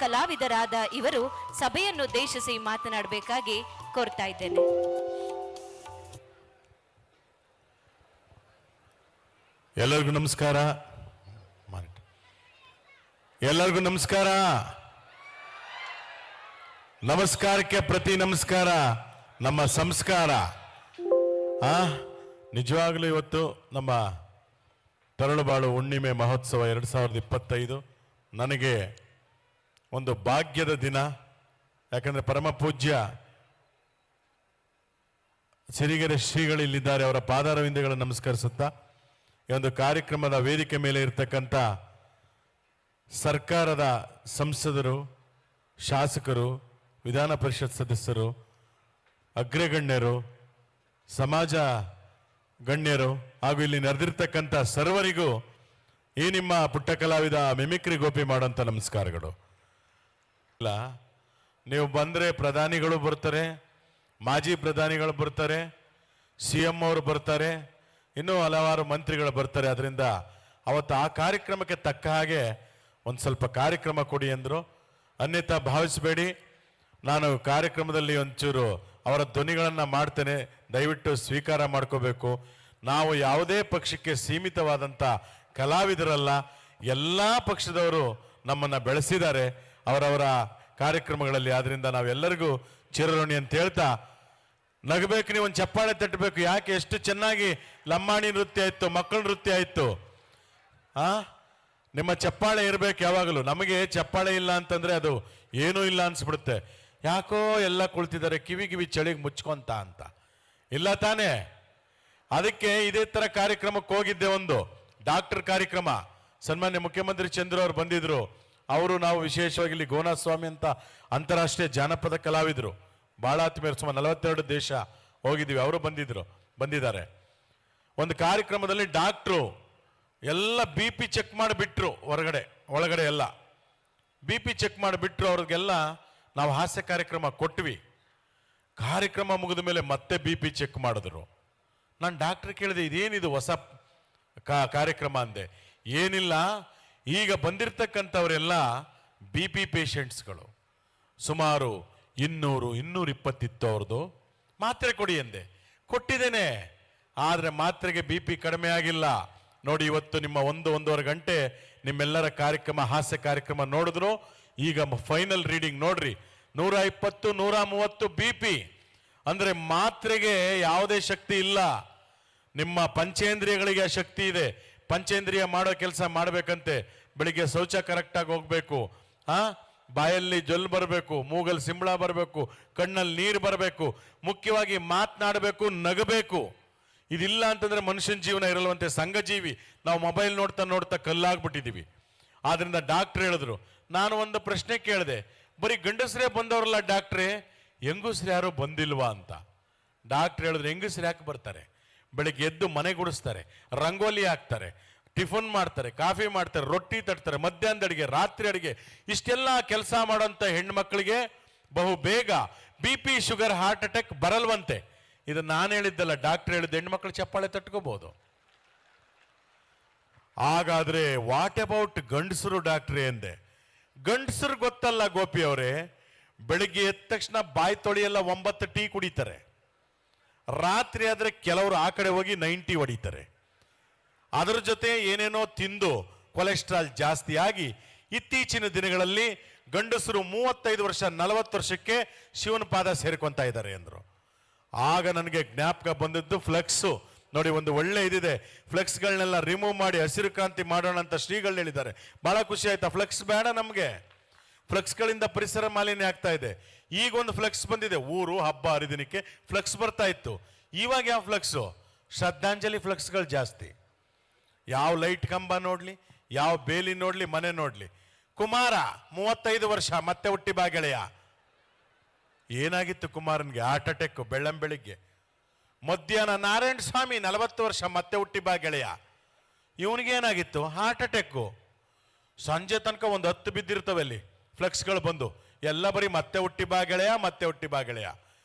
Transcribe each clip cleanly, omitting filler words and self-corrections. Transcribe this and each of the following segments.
ಕಲಾವಿದರಾದ ಇವರು ಸಭೆಯನ್ನುದ್ದೇಶಿಸಿ ಮಾತನಾಡಬೇಕಾಗಿ ಕೋರ್ತಾ ಇದ್ದೇನೆ. ಎಲ್ಲರಿಗೂ ನಮಸ್ಕಾರ. ಎಲ್ಲರಿಗೂ ನಮಸ್ಕಾರ. ನಮಸ್ಕಾರಕ್ಕೆ ಪ್ರತಿ ನಮಸ್ಕಾರ ನಮ್ಮ ಸಂಸ್ಕಾರ. ನಿಜವಾಗ್ಲೂ ಇವತ್ತು ನಮ್ಮ ತರಳುಬಾಳು ಹುಣ್ಣಿಮೆ ಮಹೋತ್ಸವ 2025 ನನಗೆ ಒಂದು ಭಾಗ್ಯದ ದಿನ. ಯಾಕಂದ್ರೆ ಪರಮ ಪೂಜ್ಯ ಸಿರಿಗೆರೆ ಶ್ರೀಗಳಿಲ್ಲಿದ್ದಾರೆ. ಅವರ ಪಾದಾರವಿಂದಗಳನ್ನು ನಮಸ್ಕರಿಸುತ್ತಾ ಈ ಒಂದು ಕಾರ್ಯಕ್ರಮದ ವೇದಿಕೆ ಮೇಲೆ ಇರತಕ್ಕಂಥ ಸರ್ಕಾರದ ಸಂಸದರು, ಶಾಸಕರು, ವಿಧಾನ ಪರಿಷತ್ ಸದಸ್ಯರು, ಅಗ್ರಗಣ್ಯರು, ಸಮಾಜ ಗಣ್ಯರು ಹಾಗೂ ಇಲ್ಲಿ ನೆರೆದಿರ್ತಕ್ಕಂಥ ಸರ್ವರಿಗೂ ಈ ನಿಮ್ಮ ಪುಟ್ಟ ಕಲಾವಿದ ಮಿಮಿಕ್ರಿ ಗೋಪಿ ಮಾಡುವಂಥ ನಮಸ್ಕಾರಗಳು. ಇಲ್ಲ, ನೀವು ಬಂದರೆ ಪ್ರಧಾನಿಗಳು ಬರ್ತಾರೆ, ಮಾಜಿ ಪ್ರಧಾನಿಗಳು ಬರ್ತಾರೆ, CM ಅವರು ಬರ್ತಾರೆ, ಇನ್ನೂ ಹಲವಾರು ಮಂತ್ರಿಗಳು ಬರ್ತಾರೆ. ಅದರಿಂದ ಅವತ್ತು ಆ ಕಾರ್ಯಕ್ರಮಕ್ಕೆ ತಕ್ಕ ಹಾಗೆ ಒಂದು ಸ್ವಲ್ಪ ಕಾರ್ಯಕ್ರಮ ಕೊಡಿ ಅಂದರು. ಅನ್ಯಥಾ ಭಾವಿಸಬೇಡಿ, ನಾನು ಕಾರ್ಯಕ್ರಮದಲ್ಲಿ ಒಂಚೂರು ಅವರ ಧ್ವನಿಗಳನ್ನು ಮಾಡ್ತೇನೆ, ದಯವಿಟ್ಟು ಸ್ವೀಕಾರ ಮಾಡ್ಕೋಬೇಕು. ನಾವು ಯಾವುದೇ ಪಕ್ಷಕ್ಕೆ ಸೀಮಿತವಾದಂಥ ಕಲಾವಿದರಲ್ಲ, ಎಲ್ಲ ಪಕ್ಷದವರು ನಮ್ಮನ್ನು ಬೆಳೆಸಿದ್ದಾರೆ ಅವರವರ ಕಾರ್ಯಕ್ರಮಗಳಲ್ಲಿ. ಆದ್ದರಿಂದ ನಾವೆಲ್ಲರಿಗೂ ಚಿರಋಣಿ ಅಂತ ಹೇಳ್ತಾ, ನಗಬೇಕು, ನೀವು ಒಂದು ಚಪ್ಪಾಳೆ ತಟ್ಟಬೇಕು. ಯಾಕೆ ಎಷ್ಟು ಚೆನ್ನಾಗಿ ಲಂಬಾಣಿ ನೃತ್ಯ ಆಯಿತು, ಮಕ್ಕಳ ನೃತ್ಯ ಆಯಿತು. ನಿಮ್ಮ ಚಪ್ಪಾಳೆ ಇರಬೇಕು ಯಾವಾಗಲೂ. ನಮಗೆ ಚಪ್ಪಾಳೆ ಇಲ್ಲ ಅಂತಂದರೆ ಅದು ಏನೂ ಇಲ್ಲ ಅನ್ಸ್ಬಿಡುತ್ತೆ. ಯಾಕೋ ಎಲ್ಲ ಕುಳಿತಿದ್ದಾರೆ ಕಿವಿ ಚಳಿಗೆ ಮುಚ್ಕೊಂತ ಅಂತ. ಇಲ್ಲ ತಾನೇ? ಅದಕ್ಕೆ ಇದೇ ಥರ ಕಾರ್ಯಕ್ರಮಕ್ಕೆ ಹೋಗಿದ್ದೆ, ಒಂದು ಡಾಕ್ಟರ್ ಕಾರ್ಯಕ್ರಮ. ಸನ್ಮಾನ್ಯ ಮುಖ್ಯಮಂತ್ರಿ ಚಂದ್ರ ಅವರು ಬಂದಿದ್ರು. ಅವರು ನಾವು ವಿಶೇಷವಾಗಿ ಇಲ್ಲಿ ಗೋನಾಸ್ವಾಮಿ ಅಂತ ಅಂತಾರಾಷ್ಟ್ರೀಯ ಜಾನಪದ ಕಲಾವಿದರು, ಭಾಳ ಆತ್ಮೀಯರು, ಸುಮಾರು 42 ದೇಶ ಹೋಗಿದ್ದೀವಿ. ಅವರು ಬಂದಿದ್ದಾರೆ. ಒಂದು ಕಾರ್ಯಕ್ರಮದಲ್ಲಿ ಡಾಕ್ಟ್ರು ಎಲ್ಲ BP ಚೆಕ್ ಮಾಡಿಬಿಟ್ರು. ಒಳಗಡೆ ಎಲ್ಲ BP ಚೆಕ್ ಮಾಡಿಬಿಟ್ರು. ಅವ್ರಿಗೆಲ್ಲ ನಾವು ಹಾಸ್ಯ ಕಾರ್ಯಕ್ರಮ ಕೊಟ್ವಿ. ಕಾರ್ಯಕ್ರಮ ಮುಗಿದ ಮೇಲೆ ಮತ್ತೆ BP ಚೆಕ್ ಮಾಡಿದ್ರು. ನಾನು ಡಾಕ್ಟ್ರ್ ಕೇಳಿದೆ, ಇದೇನಿದು ಹೊಸ ಕಾರ್ಯಕ್ರಮ ಅಂದೆ. ಏನಿಲ್ಲ, ಈಗ ಬಂದಿರತಕ್ಕಂಥವರೆಲ್ಲ BP ಪೇಷಂಟ್ಸ್ಗಳು, ಸುಮಾರು 200-220 ಅವ್ರದ್ದು. ಮಾತ್ರೆ ಕೊಡಿ ಎಂದೆ. ಕೊಟ್ಟಿದ್ದೇನೆ, ಆದರೆ ಮಾತ್ರೆಗೆ BP ಕಡಿಮೆ ಆಗಿಲ್ಲ. ನೋಡಿ, ಇವತ್ತು ನಿಮ್ಮ 1-1.5 ಗಂಟೆ ನಿಮ್ಮೆಲ್ಲರ ಕಾರ್ಯಕ್ರಮ, ಹಾಸ್ಯ ಕಾರ್ಯಕ್ರಮ ನೋಡಿದ್ರು. ಈಗ ಫೈನಲ್ ರೀಡಿಂಗ್ ನೋಡ್ರಿ, 120-130 BP. ಅಂದರೆ ಮಾತ್ರೆಗೆ ಯಾವುದೇ ಶಕ್ತಿ ಇಲ್ಲ, ನಿಮ್ಮ ಪಂಚೇಂದ್ರಿಯಗಳಿಗೆ ಆ ಶಕ್ತಿ ಇದೆ. ಪಂಚೇಂದ್ರಿಯ ಮಾಡೋ ಕೆಲಸ ಮಾಡಬೇಕಂತೆ. ಬೆಳಿಗ್ಗೆ ಶೌಚ ಕರೆಕ್ಟಾಗಿ ಹೋಗ್ಬೇಕು, ಬಾಯಲ್ಲಿ ಜೊಲ್ಲು ಬರಬೇಕು, ಮೂಗಲ್ಲಿ ಸಿಂಬಳ ಬರಬೇಕು, ಕಣ್ಣಲ್ಲಿ ನೀರು ಬರಬೇಕು, ಮುಖ್ಯವಾಗಿ ಮಾತನಾಡಬೇಕು, ನಗಬೇಕು. ಇದಿಲ್ಲ ಅಂತಂದ್ರೆ ಮನುಷ್ಯನ ಜೀವನ ಇರಲ್ವಂತೆ. ಸಂಘಜೀವಿ ನಾವು ಮೊಬೈಲ್ ನೋಡ್ತಾ ಕಲ್ಲಾಗ್ಬಿಟ್ಟಿದ್ದೀವಿ. ಆದ್ರಿಂದ ಡಾಕ್ಟ್ರ್ ಹೇಳಿದ್ರು. ನಾನು ಒಂದು ಪ್ರಶ್ನೆ ಕೇಳಿದೆ, ಬರೀ ಗಂಡಸರೇ ಬಂದವರಲ್ಲ ಡಾಕ್ಟ್ರೇ, ಹೆಂಗಸ್ರು ಯಾರು ಬಂದಿಲ್ವಾ ಅಂತ. ಡಾಕ್ಟ್ರ್ ಹೇಳಿದ್ರು, ಹೆಂಗಸ್ರು ಯಾಕೆ ಬರ್ತಾರೆ? ಬೆಳಿಗ್ಗೆ ಎದ್ದು ಮನೆ ಗುಡಿಸ್ತಾರೆ, ರಂಗೋಲಿ ಹಾಕ್ತಾರೆ, ಟಿಫನ್ ಮಾಡ್ತಾರೆ, ಕಾಫಿ ಮಾಡ್ತಾರೆ, ರೊಟ್ಟಿ ತಟ್ತಾರೆ, ಮಧ್ಯಾಹ್ನದ ಅಡಿಗೆ, ರಾತ್ರಿ ಅಡಿಗೆ, ಇಷ್ಟೆಲ್ಲ ಕೆಲಸ ಮಾಡೋಂಥ ಹೆಣ್ಮಕ್ಳಿಗೆ ಬಹು ಬೇಗ BP, ಶುಗರ್, ಹಾರ್ಟ್ ಅಟ್ಯಾಕ್ ಬರಲ್ವಂತೆ. ಇದು ನಾನು ಹೇಳಿದ್ದಲ್ಲ, ಡಾಕ್ಟ್ರ್ ಹೇಳಿದ್ದು. ಹೆಣ್ಮಕ್ಳು ಚಪ್ಪಾಳೆ ತಟ್ಕೋಬಹುದು. ಹಾಗಾದ್ರೆ ವಾಟ್ ಅಬೌಟ್ ಗಂಡಸರು ಡಾಕ್ಟ್ರೇ ಎಂದೆ. ಗಂಡಸರು ಗೊತ್ತಲ್ಲ ಗೋಪಿ ಅವರೇ, ಬೆಳಿಗ್ಗೆ ಎದ್ದ ತಕ್ಷಣ ಬಾಯಿ ತೊಳೆಯಲ್ಲ 9 ಟೀ ಕುಡಿತಾರೆ. ರಾತ್ರಿ ಆದ್ರೆ ಕೆಲವರು ಆ ಕಡೆ ಹೋಗಿ 90 ಹೊಡಿತಾರೆ. ಅದರ ಜೊತೆ ಏನೇನೋ ತಿಂದು ಕೊಲೆಸ್ಟ್ರಾಲ್ ಜಾಸ್ತಿ ಆಗಿ ಇತ್ತೀಚಿನ ದಿನಗಳಲ್ಲಿ ಗಂಡಸರು 35 ವರ್ಷ 40 ವರ್ಷಕ್ಕೆ ಶಿವನ ಪಾದ ಸೇರ್ಕೊಂತ ಇದ್ದಾರೆ ಅಂದ್ರು. ಆಗ ನನಗೆ ಜ್ಞಾಪಕ ಬಂದದ್ದು ಫ್ಲೆಕ್ಸು. ನೋಡಿ, ಒಂದು ಒಳ್ಳೆ ಇದಿದೆ, ಫ್ಲೆಕ್ಸ್ಗಳನ್ನೆಲ್ಲ ರಿಮೂವ್ ಮಾಡಿ ಹಸಿರು ಕ್ರಾಂತಿ ಮಾಡೋಣ ಅಂತ ಶ್ರೀಗಳು ಹೇಳಿದ್ದಾರೆ. ಬಹಳ ಖುಷಿ ಆಯ್ತಾ? ಫ್ಲೆಕ್ಸ್ ಬೇಡ ನಮಗೆ, ಫ್ಲೆಕ್ಸ್ಗಳಿಂದ ಪರಿಸರ ಮಾಲಿನ್ಯ ಆಗ್ತಾ ಇದೆ. ಈಗ ಒಂದು ಫ್ಲೆಕ್ಸ್ ಬಂದಿದೆ, ಊರು ಹಬ್ಬ ಹರಿದಿನಕ್ಕೆ ಫ್ಲೆಕ್ಸ್ ಬರ್ತಾ ಇತ್ತು. ಇವಾಗ ಯಾವ ಫ್ಲೆಕ್ಸು? ಶ್ರದ್ಧಾಂಜಲಿ ಫ್ಲೆಕ್ಸ್ಗಳು ಜಾಸ್ತಿ. ಯಾವ ಲೈಟ್ ಕಂಬ ನೋಡ್ಲಿ, ಯಾವ ಬೇಲಿ ನೋಡ್ಲಿ, ಮನೆ ನೋಡ್ಲಿ, ಕುಮಾರ 35 ವರ್ಷ ಮತ್ತೆ ಹುಟ್ಟಿ ಬಾ ಗೆಳೆಯ. ಏನಾಗಿತ್ತು ಕುಮಾರನ್ಗೆ? Heart attack ಬೆಳ್ಳಂಬೆಳಿಗ್ಗೆ. ಮಧ್ಯಾಹ್ನ ನಾರಾಯಣ ಸ್ವಾಮಿ 40 ವರ್ಷ ಮತ್ತೆ ಹುಟ್ಟಿ ಬಾ ಗೆಳೆಯ. ಇವನಿಗೇನಾಗಿತ್ತು? Heart attack. ಸಂಜೆ ತನಕ ಒಂದು 10 ಬಿದ್ದಿರ್ತವೆ ಅಲ್ಲಿ ಫ್ಲೆಕ್ಸ್ಗಳು ಬಂದು, ಎಲ್ಲ ಬರೀ ಮತ್ತೆ ಹುಟ್ಟಿ ಬಾ ಗೆಳೆಯ, ಮತ್ತೆ ಹುಟ್ಟಿ ಬಾ ಗೆಳೆಯ.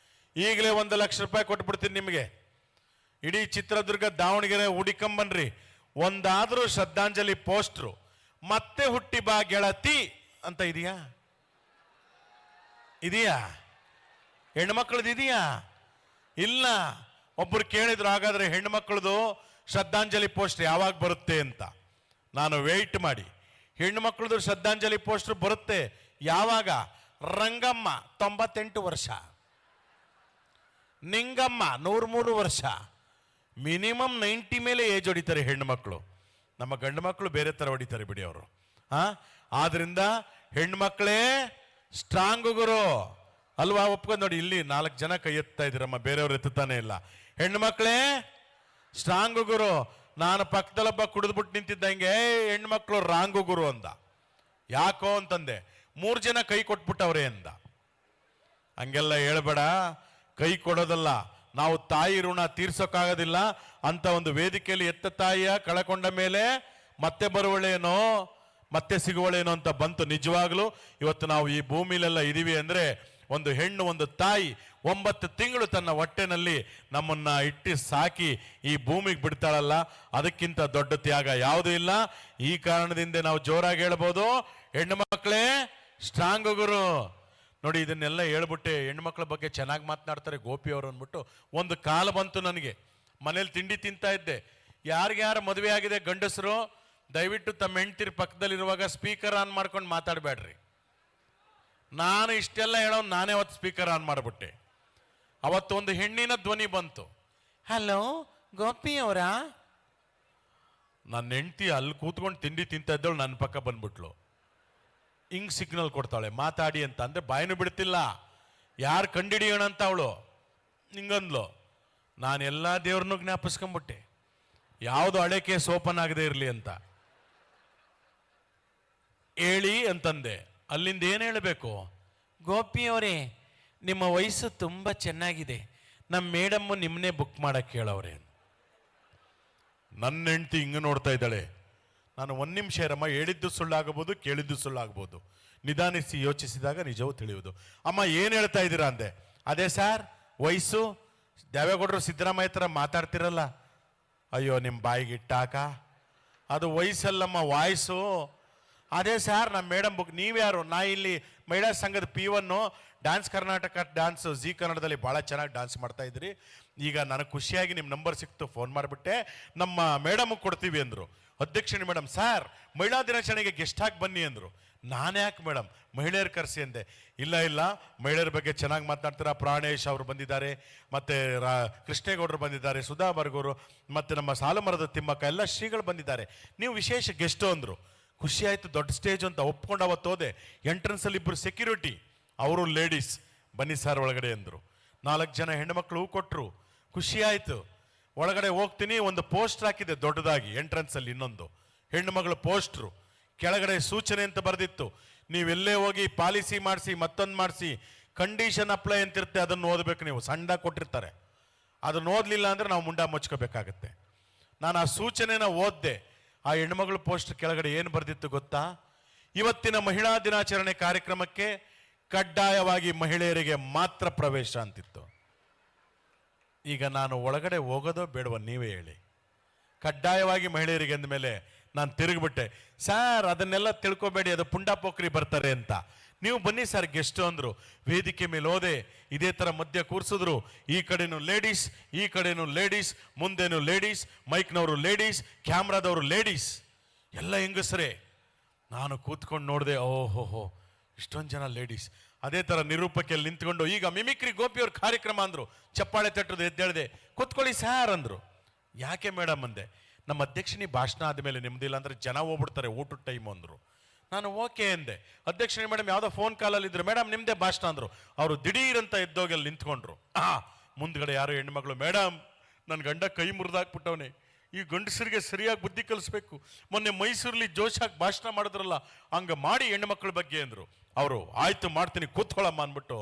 ಈಗಲೇ 1 ಲಕ್ಷ ರೂಪಾಯಿ ಕೊಟ್ಬಿಡ್ತೀನಿ ನಿಮಗೆ. ಇಡೀ ಚಿತ್ರದುರ್ಗ, ದಾವಣಗೆರೆ ಹುಡಿಕಂಬನ್ರಿ, ಒಂದಾದ್ರೂ ಶ್ರದ್ಧಾಂಜಲಿ ಪೋಸ್ಟ್ರು ಮತ್ತೆ ಹುಟ್ಟಿ ಬಾ ಗೆಳತಿ ಅಂತ ಇದೆಯಾ? ಇದೆಯಾ? ಹೆಣ್ಮಕ್ಳದ್ದು ಇದೆಯಾ? ಇಲ್ಲ. ಒಬ್ಬರು ಕೇಳಿದ್ರು, ಹಾಗಾದ್ರೆ ಹೆಣ್ಮಕ್ಳದು ಶ್ರದ್ಧಾಂಜಲಿ ಪೋಸ್ಟ್ ಯಾವಾಗ ಬರುತ್ತೆ ಅಂತ. ನಾನು ವೆಯ್ಟ್ ಮಾಡಿ, ಹೆಣ್ಮಕ್ಳದು ಶ್ರದ್ಧಾಂಜಲಿ ಪೋಸ್ಟರ್ ಬರುತ್ತೆ ಯಾವಾಗ? ರಂಗಮ್ಮ 98 ವರ್ಷ, ನಿಂಗಮ್ಮ 103 ವರ್ಷ, ಮಿನಿಮಮ್ 90 ಮೇಲೆ ಏಜ್ ಹೊಡಿತಾರೆ ಹೆಣ್ಮಕ್ಳು. ನಮ್ಮ ಗಂಡು ಮಕ್ಕಳು ಬೇರೆ ಥರ ಹೊಡಿತಾರೆ ಬಿಡಿ ಅವರು. ಆದ್ರಿಂದ ಹೆಣ್ಮಕ್ಳೇ ಸ್ಟ್ರಾಂಗ್ ಗುರು ಅಲ್ವಾ? ಒಪ್ಕೊಂಡು ನೋಡಿ, ಇಲ್ಲಿ 4 ಜನ ಕೈ ಎತ್ತಾ ಇದ್ದೀರಮ್ಮ, ಬೇರೆಯವ್ರು ಎತ್ತುತ್ತಾನೆ ಇಲ್ಲ. ಹೆಣ್ಮಕ್ಳೇ ಸ್ಟ್ರಾಂಗ್ ಗುರು. ನಾನು ಪಕ್ಕದಲ್ಲೊಬ್ಬ ಕುಡಿದ್ಬಿಟ್ಟು ನಿಂತಿದ್ದಂಗೆ ಹೆಣ್ಮಕ್ಳು ರಾಂಗು ಗುರು ಅಂದ. ಯಾಕೋ ಅಂತಂದೆ, 3 ಜನ ಕೈ ಕೊಟ್ಬಿಟ್ಟವ್ರೆ ಅಂದ. ಹಂಗೆಲ್ಲ ಹೇಳ್ಬೇಡ, ಕೈ ಕೊಡೋದಲ್ಲ, ನಾವು ತಾಯಿ ಋಣ ತೀರ್ಸೋಕ್ಕಾಗೋದಿಲ್ಲ ಅಂತ ಒಂದು ವೇದಿಕೆಯಲ್ಲಿ ಎತ್ತ ತಾಯಿಯ ಕಳಕೊಂಡ ಮೇಲೆ ಮತ್ತೆ ಬರುವಳೇನೋ ಮತ್ತೆ ಸಿಗುವಳೇನೋ ಅಂತ ಬಂತು. ನಿಜವಾಗ್ಲೂ ಇವತ್ತು ನಾವು ಈ ಭೂಮಿಲೆಲ್ಲ ಇದೀವಿ ಅಂದ್ರೆ ಒಂದು ಹೆಣ್ಣು, ಒಂದು ತಾಯಿ 9 ತಿಂಗಳು ತನ್ನ ಹೊಟ್ಟೆನಲ್ಲಿ ನಮ್ಮನ್ನ ಇಟ್ಟು ಸಾಕಿ ಈ ಭೂಮಿಗೆ ಬಿಡ್ತಾಳಲ್ಲ, ಅದಕ್ಕಿಂತ ದೊಡ್ಡ ತ್ಯಾಗ ಯಾವುದೂ ಇಲ್ಲ. ಈ ಕಾರಣದಿಂದ ನಾವು ಜೋರಾಗಿ ಹೇಳ್ಬೋದು, ಹೆಣ್ಣು ಮಕ್ಕಳೇ ಸ್ಟ್ರಾಂಗ್ ಗುರು. ನೋಡಿ, ಇದನ್ನೆಲ್ಲ ಹೇಳ್ಬಿಟ್ಟೆ ಹೆಣ್ಮಕ್ಳ ಬಗ್ಗೆ ಚೆನ್ನಾಗಿ ಮಾತನಾಡ್ತಾರೆ ಗೋಪಿ ಅವರು ಅಂದ್ಬಿಟ್ಟು ಒಂದು ಕಾಲ ಬಂತು ನನಗೆ. ಮನೇಲಿ ತಿಂಡಿ ತಿಂತಾ ಇದ್ದೆ, ಯಾರಿಗ್ಯಾರು ಮದುವೆ ಆಗಿದೆ ಗಂಡಸರು ದಯವಿಟ್ಟು ತಮ್ಮ ಹೆಂಡ್ತಿರ ಪಕ್ಕದಲ್ಲಿರುವಾಗ ಸ್ಪೀಕರ್ ಆನ್ ಮಾಡ್ಕೊಂಡು ಮಾತಾಡಬೇಡ್ರಿ. ನಾನು ಇಷ್ಟೆಲ್ಲ ಹೇಳೋನು ನಾನೇ ಅವತ್ತು ಸ್ಪೀಕರ್ ಆನ್ ಮಾಡಿಬಿಟ್ಟೆ. ಅವತ್ತು ಒಂದು ಹೆಣ್ಣಿನ ಧ್ವನಿ ಬಂತು, ಹಲೋ ಗೋಪಿ ಅವರ. ನನ್ನ ಹೆಂಡ್ತಿ ಅಲ್ಲಿ ಕೂತ್ಕೊಂಡು ತಿಂಡಿ ತಿಂತಾ ಇದ್ದವಳು ನನ್ನ ಪಕ್ಕ ಬಂದ್ಬಿಟ್ಲು. ಹಿಂಗ್ ಸಿಗ್ನಲ್ ಕೊಡ್ತಾಳೆ ಮಾತಾಡಿ ಅಂತ. ಅಂದ್ರೆ ಬಾಯಿನೂ ಬಿಡ್ತಿಲ್ಲ, ಯಾರು ಕಂಡಿಡಿಯೋಣ ಅಂತ ಅವಳು ಹಿಂಗಂದ್ಲು. ನಾನು ಎಲ್ಲ ದೇವ್ರನ್ನೂ ಜ್ಞಾಪಿಸ್ಕೊಂಬಿಟ್ಟೆ, ಯಾವುದು ಹಳೆ ಕೇಸ್ ಓಪನ್ ಆಗದೆ ಇರಲಿ ಅಂತ ಹೇಳಿ ಅಂತಂದೆ. ಅಲ್ಲಿಂದ ಏನು ಹೇಳಬೇಕು? ಗೋಪಿ ಅವರೇ, ನಿಮ್ಮ ವಯಸ್ಸು ತುಂಬ ಚೆನ್ನಾಗಿದೆ, ನಮ್ಮ ಮೇಡಮ್ಮು ನಿಮ್ಮನ್ನೇ ಬುಕ್ ಮಾಡಕ್ಕೆ ಹೇಳವ್ರೆ. ನನ್ನ ಹೆಂಡ್ತಿ ಹಿಂಗೆ ನೋಡ್ತಾ ಇದ್ದಾಳೆ. ನಾನು 1 ನಿಮಿಷ ಇರಮ್ಮ, ಹೇಳಿದ್ದು ಸುಳ್ಳಾಗಬಹುದು, ಕೇಳಿದ್ದು ಸುಳ್ಳಾಗಬಹುದು, ನಿಧಾನಿಸಿ ಯೋಚಿಸಿದಾಗ ನಿಜವೂ ತಿಳಿಯುವುದು. ಅಮ್ಮ ಏನು ಹೇಳ್ತಾ ಇದ್ದೀರಾ ಅಂದೆ. ಅದೇ ಸರ್, ವಯಸ್ಸು ದೇವೇಗೌಡರು ಸಿದ್ದರಾಮಯ್ಯ ಥರ ಮಾತಾಡ್ತಿರಲ್ಲ. ಅಯ್ಯೋ ನಿಮ್ಮ ಬಾಯಿಗೆ ಇಟ್ಟಾಕ, ಅದು ವಯಸ್ಸಲ್ಲಮ್ಮ ವಾಯ್ಸು. ಅದೇ ಸರ್ ನಮ್ಮ ಮೇಡಮ್ ಬುಕ್. ನೀವ್ಯಾರು? ನಾ ಇಲ್ಲಿ ಮಹಿಳಾ ಸಂಘದ P1 dance Karnataka dance G ಕನ್ನಡದಲ್ಲಿ ಭಾಳ ಚೆನ್ನಾಗಿ ಡ್ಯಾನ್ಸ್ ಮಾಡ್ತಾ ಇದ್ರಿ. ಈಗ ನನಗೆ ಖುಷಿಯಾಗಿ ನಿಮ್ಮ ನಂಬರ್ ಸಿಕ್ತು, ಫೋನ್ ಮಾಡಿಬಿಟ್ಟೆ, ನಮ್ಮ ಮೇಡಮ್ಗೆ ಕೊಡ್ತೀವಿ ಅಂದರು. ಅಧ್ಯಕ್ಷಣಿ ಮೇಡಮ್, ಸರ್ ಮಹಿಳಾ ದಿನಾಚರಣೆಗೆ ಗೆಸ್ಟ್ ಆಗಿ ಬನ್ನಿ ಅಂದರು. ನಾನು ಯಾಕೆ ಮೇಡಮ್, ಮಹಿಳೆಯರು ಕರೆಸಿ ಅಂದೆ. ಇಲ್ಲ ಇಲ್ಲ, ಮಹಿಳೆಯರ ಬಗ್ಗೆ ಚೆನ್ನಾಗಿ ಮಾತನಾಡ್ತೀರಾ. ಪ್ರಾಣೇಶ್ ಅವರು ಬಂದಿದ್ದಾರೆ, ಮತ್ತು ಕೃಷ್ಣೇಗೌಡರು ಬಂದಿದ್ದಾರೆ, ಸುಧಾ ಬರ್ಗೂರು, ಮತ್ತು ನಮ್ಮ ಸಾಲುಮರದ ತಿಮ್ಮಕ್ಕ, ಎಲ್ಲ ಶ್ರೀಗಳು ಬಂದಿದ್ದಾರೆ, ನೀವು ವಿಶೇಷ ಗೆಸ್ಟು ಅಂದರು. ಖುಷಿ ಆಯಿತು, ದೊಡ್ಡ ಸ್ಟೇಜ್ ಅಂತ ಒಪ್ಕೊಂಡು ಅವತ್ತು ಹೋದೆ. ಎಂಟ್ರೆನ್ಸಲ್ಲಿ 2 ಸೆಕ್ಯೂರಿಟಿ, ಅವರು ಲೇಡೀಸ್, ಬನ್ನಿ ಸರ್ ಒಳಗಡೆ ಅಂದರು. 4 ಜನ ಹೆಣ್ಣುಮಕ್ಳು ಹೂ ಕೊಟ್ಟರು, ಖುಷಿ ಆಯಿತು. ಒಳಗಡೆ ಹೋಗ್ತೀನಿ, ಒಂದು ಪೋಸ್ಟರ್ ಹಾಕಿದೆ ದೊಡ್ಡದಾಗಿ ಎಂಟ್ರೆನ್ಸಲ್ಲಿ, ಇನ್ನೊಂದು ಹೆಣ್ಣು ಮಗಳು ಪೋಸ್ಟ್ರು. ಕೆಳಗಡೆ ಸೂಚನೆ ಅಂತ ಬರೆದಿತ್ತು, ನೀವೆಲ್ಲೇ ಹೋಗಿ ಪಾಲಿಸಿ ಮಾಡಿಸಿ, ಮತ್ತೊಂದು ಮಾಡಿಸಿ, ಕಂಡೀಷನ್ ಅಪ್ಲೈ ಅಂತಿರುತ್ತೆ, ಅದನ್ನು ಓದಬೇಕು ನೀವು. ಸಣ್ಣದಾಗಿ ಕೊಟ್ಟಿರ್ತಾರೆ, ಅದನ್ನು ಓದಲಿಲ್ಲ ಅಂದರೆ ನಾವು ಮುಂಡ ಮುಚ್ಕೋಬೇಕಾಗತ್ತೆ. ನಾನು ಆ ಸೂಚನೆನ ಓದಿದೆ. ಆ ಹೆಣ್ಮಗಳು ಪೋಸ್ಟ್ ಕೆಳಗಡೆ ಏನು ಬರೆದಿತ್ತು ಗೊತ್ತಾ? ಇವತ್ತಿನ ಮಹಿಳಾ ದಿನಾಚರಣೆ ಕಾರ್ಯಕ್ರಮಕ್ಕೆ ಕಡ್ಡಾಯವಾಗಿ ಮಹಿಳೆಯರಿಗೆ ಮಾತ್ರ ಪ್ರವೇಶ ಅಂತಿತ್ತು. ಈಗ ನಾನು ಒಳಗಡೆ ಹೋಗೋದೋ ಬೇಡವ ನೀವೇ ಹೇಳಿ. ಕಡ್ಡಾಯವಾಗಿ ಮಹಿಳೆಯರಿಗೆ ಅಂದ ಮೇಲೆ ನಾನು ತಿರುಗಿಬಿಟ್ಟೆ. ಸರ್ ಅದನ್ನೆಲ್ಲ ತಿಳ್ಕೊಬೇಡಿ, ಅದು ಪುಂಡ ಪೋಖ್ರಿ ಬರ್ತಾರೆ ಅಂತ. ನೀವು ಬನ್ನಿ ಸರ್ ಗೆಸ್ಟ್ ಅಂದರು. ವೇದಿಕೆ ಮೇಲೆ ಹೋದೆ, ಇದೇ ಥರ ಮಧ್ಯ ಕೂರಿಸಿದ್ರು. ಈ ಕಡೆನೂ ಲೇಡೀಸ್, ಈ ಕಡೆನೂ ಲೇಡೀಸ್, ಮುಂದೇನು ಲೇಡೀಸ್, ಮೈಕ್ನವರು ಲೇಡೀಸ್, ಕ್ಯಾಮ್ರಾದವರು ಲೇಡೀಸ್, ಎಲ್ಲ ಹೆಂಗಸರೇ. ನಾನು ಕೂತ್ಕೊಂಡು ನೋಡಿದೆ, ಓಹೋಹೋ ಇಷ್ಟೊಂದು ಜನ ಲೇಡೀಸ್. ಅದೇ ಥರ ನಿರೂಪಕಿಯಲ್ಲಿ ನಿಂತ್ಕೊಂಡು, ಈಗ ಮಿಮಿಕ್ರಿ ಗೋಪಿಯವ್ರ ಕಾರ್ಯಕ್ರಮ ಅಂದರು. ಚಪ್ಪಾಳೆ ತಟ್ಟದು ಎದ್ದೇಳಿದೆ. ಕೂತ್ಕೊಳ್ಳಿ ಸರ್ ಅಂದರು. ಯಾಕೆ ಮೇಡಮ್ ಅಂದೆ. ನಮ್ಮ ಅಧ್ಯಕ್ಷನಿ ಭಾಷಣ ಆದಮೇಲೆ ನಿಮ್ದಿಲ್ಲ ಅಂದರೆ ಜನ ಹೋಗ್ಬಿಡ್ತಾರೆ ಊಟದ ಟೈಮು ಅಂದರು. ನಾನು ಓಕೆ ಅಂದೆ. ಅಧ್ಯಕ್ಷನಿ ಮೇಡಮ್ ಯಾವುದೋ ಫೋನ್ ಕಾಲಲ್ಲಿ ಇದ್ರು, ಮೇಡಮ್ ನಿಮ್ಮದೇ ಭಾಷಣ ಅಂದರು. ಅವರು ದಿಢೀರಂತ ಎದ್ದೋಗಿ ಅಲ್ಲಿ ನಿಂತ್ಕೊಂಡ್ರು. ಮುಂದ್ಗಡೆ ಯಾರು ಹೆಣ್ಮಗಳು, ಮೇಡಮ್ ನನ್ನ ಗಂಡ ಕೈ ಮುರಿದಾಕ್ಬಿಟ್ಟವನೆ, ಈ ಗಂಡಸರಿಗೆ ಸರಿಯಾಗಿ ಬುದ್ಧಿ ಕಲಿಸ್ಬೇಕು, ಮೊನ್ನೆ ಮೈಸೂರಲ್ಲಿ ಜೋಶಾಗಿ ಭಾಷಣ ಮಾಡಿದ್ರಲ್ಲ ಹಂಗೆ ಮಾಡಿ ಹೆಣ್ಮಕ್ಳ ಬಗ್ಗೆ ಅಂದರು. ಅವರು ಆಯ್ತು ಮಾಡ್ತೀನಿ ಕೂತ್ಕೊಳ್ಳಮ್ಮ ಅಂದ್ಬಿಟ್ಟು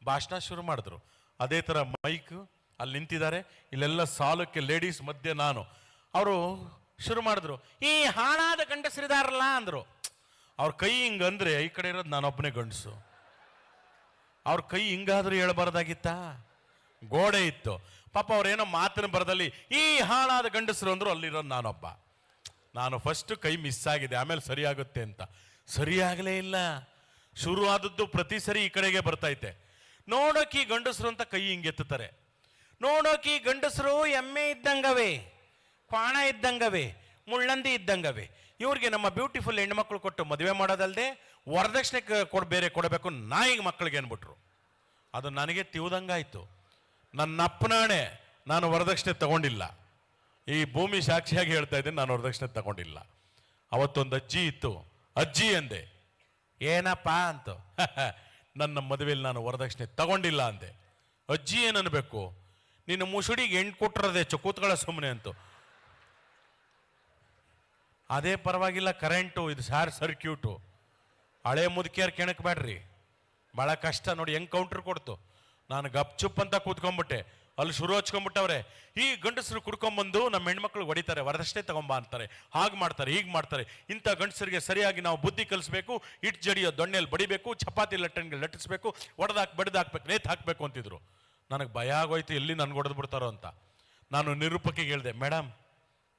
ಭಾಷಣ ಶುರು ಮಾಡಿದ್ರು. ಅದೇ ಥರ ಮೈಕ್ ಅಲ್ಲಿ ನಿಂತಿದ್ದಾರೆ, ಇಲ್ಲೆಲ್ಲ ಸಾಲಕ್ಕೆ ಲೇಡೀಸ್ ಮಧ್ಯೆ ನಾನು. ಅವರು ಶುರು ಮಾಡಿದ್ರು, ಈ ಹಾಳಾದ ಗಂಡಸರಿದಾರಲ್ಲ ಅಂದರು. ಅವ್ರ ಕೈ ಹಿಂಗಂದ್ರೆ ಈ ಕಡೆ ಇರೋದು ನಾನೊಬ್ಬನೇ ಗಂಡಸು. ಅವ್ರ ಕೈ ಹಿಂಗಾದ್ರೂ ಹೇಳಬಾರ್ದಾಗಿತ್ತ, ಗೋಡೆ ಇತ್ತು. ಪಾಪ ಅವ್ರೇನೋ ಮಾತಿನ ಬರದಲ್ಲಿ ಈ ಹಾಳಾದ ಗಂಡಸರು ಅಂದರು, ಅಲ್ಲಿರೋದು ನಾನೊಬ್ಬ. ನಾನು ಫಸ್ಟ್ ಕೈ ಮಿಸ್ ಆಗಿದೆ, ಆಮೇಲೆ ಸರಿಯಾಗುತ್ತೆ ಅಂತ. ಸರಿಯಾಗಲೇ ಇಲ್ಲ. ಶುರು ಆದದ್ದು ಪ್ರತಿ ಸರಿ ಈ ಕಡೆಗೆ ಬರ್ತೈತೆ. ನೋಡೋಕೆ ಈ ಗಂಡಸರು ಅಂತ ಕೈ ಹಿಂಗೆತ್ತುತ್ತಾರೆ. ನೋಡೋಕೆ ಈ ಗಂಡಸರು ಎಮ್ಮೆ ಇದ್ದಂಗವೇ, ಕ್ವಾಣ ಇದ್ದಂಗವೇ, ಮುಳ್ಳಂದಿ ಇದ್ದಂಗವೇ. ಇವ್ರಿಗೆ ನಮ್ಮ ಬ್ಯೂಟಿಫುಲ್ ಹೆಣ್ಮಕ್ಳು ಕೊಟ್ಟು ಮದುವೆ ಮಾಡೋದಲ್ಲದೆ ವರದಕ್ಷಿಣೆ ಬೇರೆ ಕೊಡಬೇಕು ನಾಯಿಗೆ ಮಕ್ಕಳಿಗೆ ಅನ್ಬಿಟ್ರು. ಅದು ನನಗೆ ತಿವುದಂಗಾಯ್ತು. ನನ್ನ ಅಪ್ಪನಾಣೆ ನಾನು ವರದಕ್ಷಿಣೆ ತಗೊಂಡಿಲ್ಲ. ಈ ಭೂಮಿ ಸಾಕ್ಷಿಯಾಗಿ ಹೇಳ್ತಾ ಇದ್ದೀನಿ, ನಾನು ವರದಕ್ಷಿಣೆ ತಗೊಂಡಿಲ್ಲ. ಅವತ್ತೊಂದು ಅಜ್ಜಿ ಇತ್ತು. ಅಜ್ಜಿ ಅಂದೆ. ಏನಪ್ಪ ಅಂತ. ನನ್ನ ಮದುವೆಯಲ್ಲಿ ನಾನು ವರದಕ್ಷಿಣೆ ತಗೊಂಡಿಲ್ಲ ಅಂದೆ. ಅಜ್ಜಿ ಏನನ್ಬೇಕು, ನಿನ್ನ ಮುಸುಡಿಗೆ ಹೆಣ್ಣು ಕೊಟ್ಟಿರೋದೆ ಕೂತ್ಕೊಳ್ಳೋ ಸುಮ್ಮನೆ ಅಂತು. ಅದೇ ಪರವಾಗಿಲ್ಲ, ಕರೆಂಟು ಇದು ಸರ್ಕ್ಯೂಟು. ಹಳೆ ಮುದುಕಿಯರು ಕೆಣಕಬೇಡ್ರಿ, ಭಾಳ ಕಷ್ಟ ನೋಡಿ. ಹೆಂಗೆ ಕೌಂಟ್ರ್ ಕೊಡ್ತು. ನಾನು ಗಪ್ ಚುಪ್ ಅಂತ ಕೂತ್ಕೊಂಡ್ಬಿಟ್ಟೆ. ಅಲ್ಲಿ ಶುರು ಹಚ್ಕೊಂಡ್ಬಿಟ್ಟವ್ರೆ. ಈ ಗಂಡಸರು ಕುಡ್ಕೊಂಬಂದು ನಮ್ಮ ಹೆಣ್ಮಕ್ಳು ಹೊಡಿತಾರೆ, ವರದಕ್ಷಿಣೆ ತಗೊಂಬ ಅಂತಾರೆ, ಹಾಗೆ ಮಾಡ್ತಾರೆ, ಹೀಗೆ ಮಾಡ್ತಾರೆ. ಇಂಥ ಗಂಡಸರಿಗೆ ಸರಿಯಾಗಿ ನಾವು ಬುದ್ಧಿ ಕಲಿಸ್ಬೇಕು, ಇಟ್ಟು ಜಡಿಯೋ ದೊಣ್ಣೆಯಲ್ಲಿ ಬಡಿಬೇಕು, ಚಪಾತಿ ಲಟ್ಟಣಿಗೆ ಲಟ್ಟಿಸ್ಬೇಕು, ಬಡಿದಾಕ್ಬೇಕು, ನೇತು ಹಾಕಬೇಕು ಅಂತಿದ್ರು. ನನಗೆ ಭಯ ಆಗೋಯ್ತು, ಎಲ್ಲಿ ನನ್ಗೆ ಹೊಡೆದು ಬಿಡ್ತಾರೋ ಅಂತ. ನಾನು ನಿರೂಪಕಿಗೆ ಹೇಳಿದೆ, ಮೇಡಮ್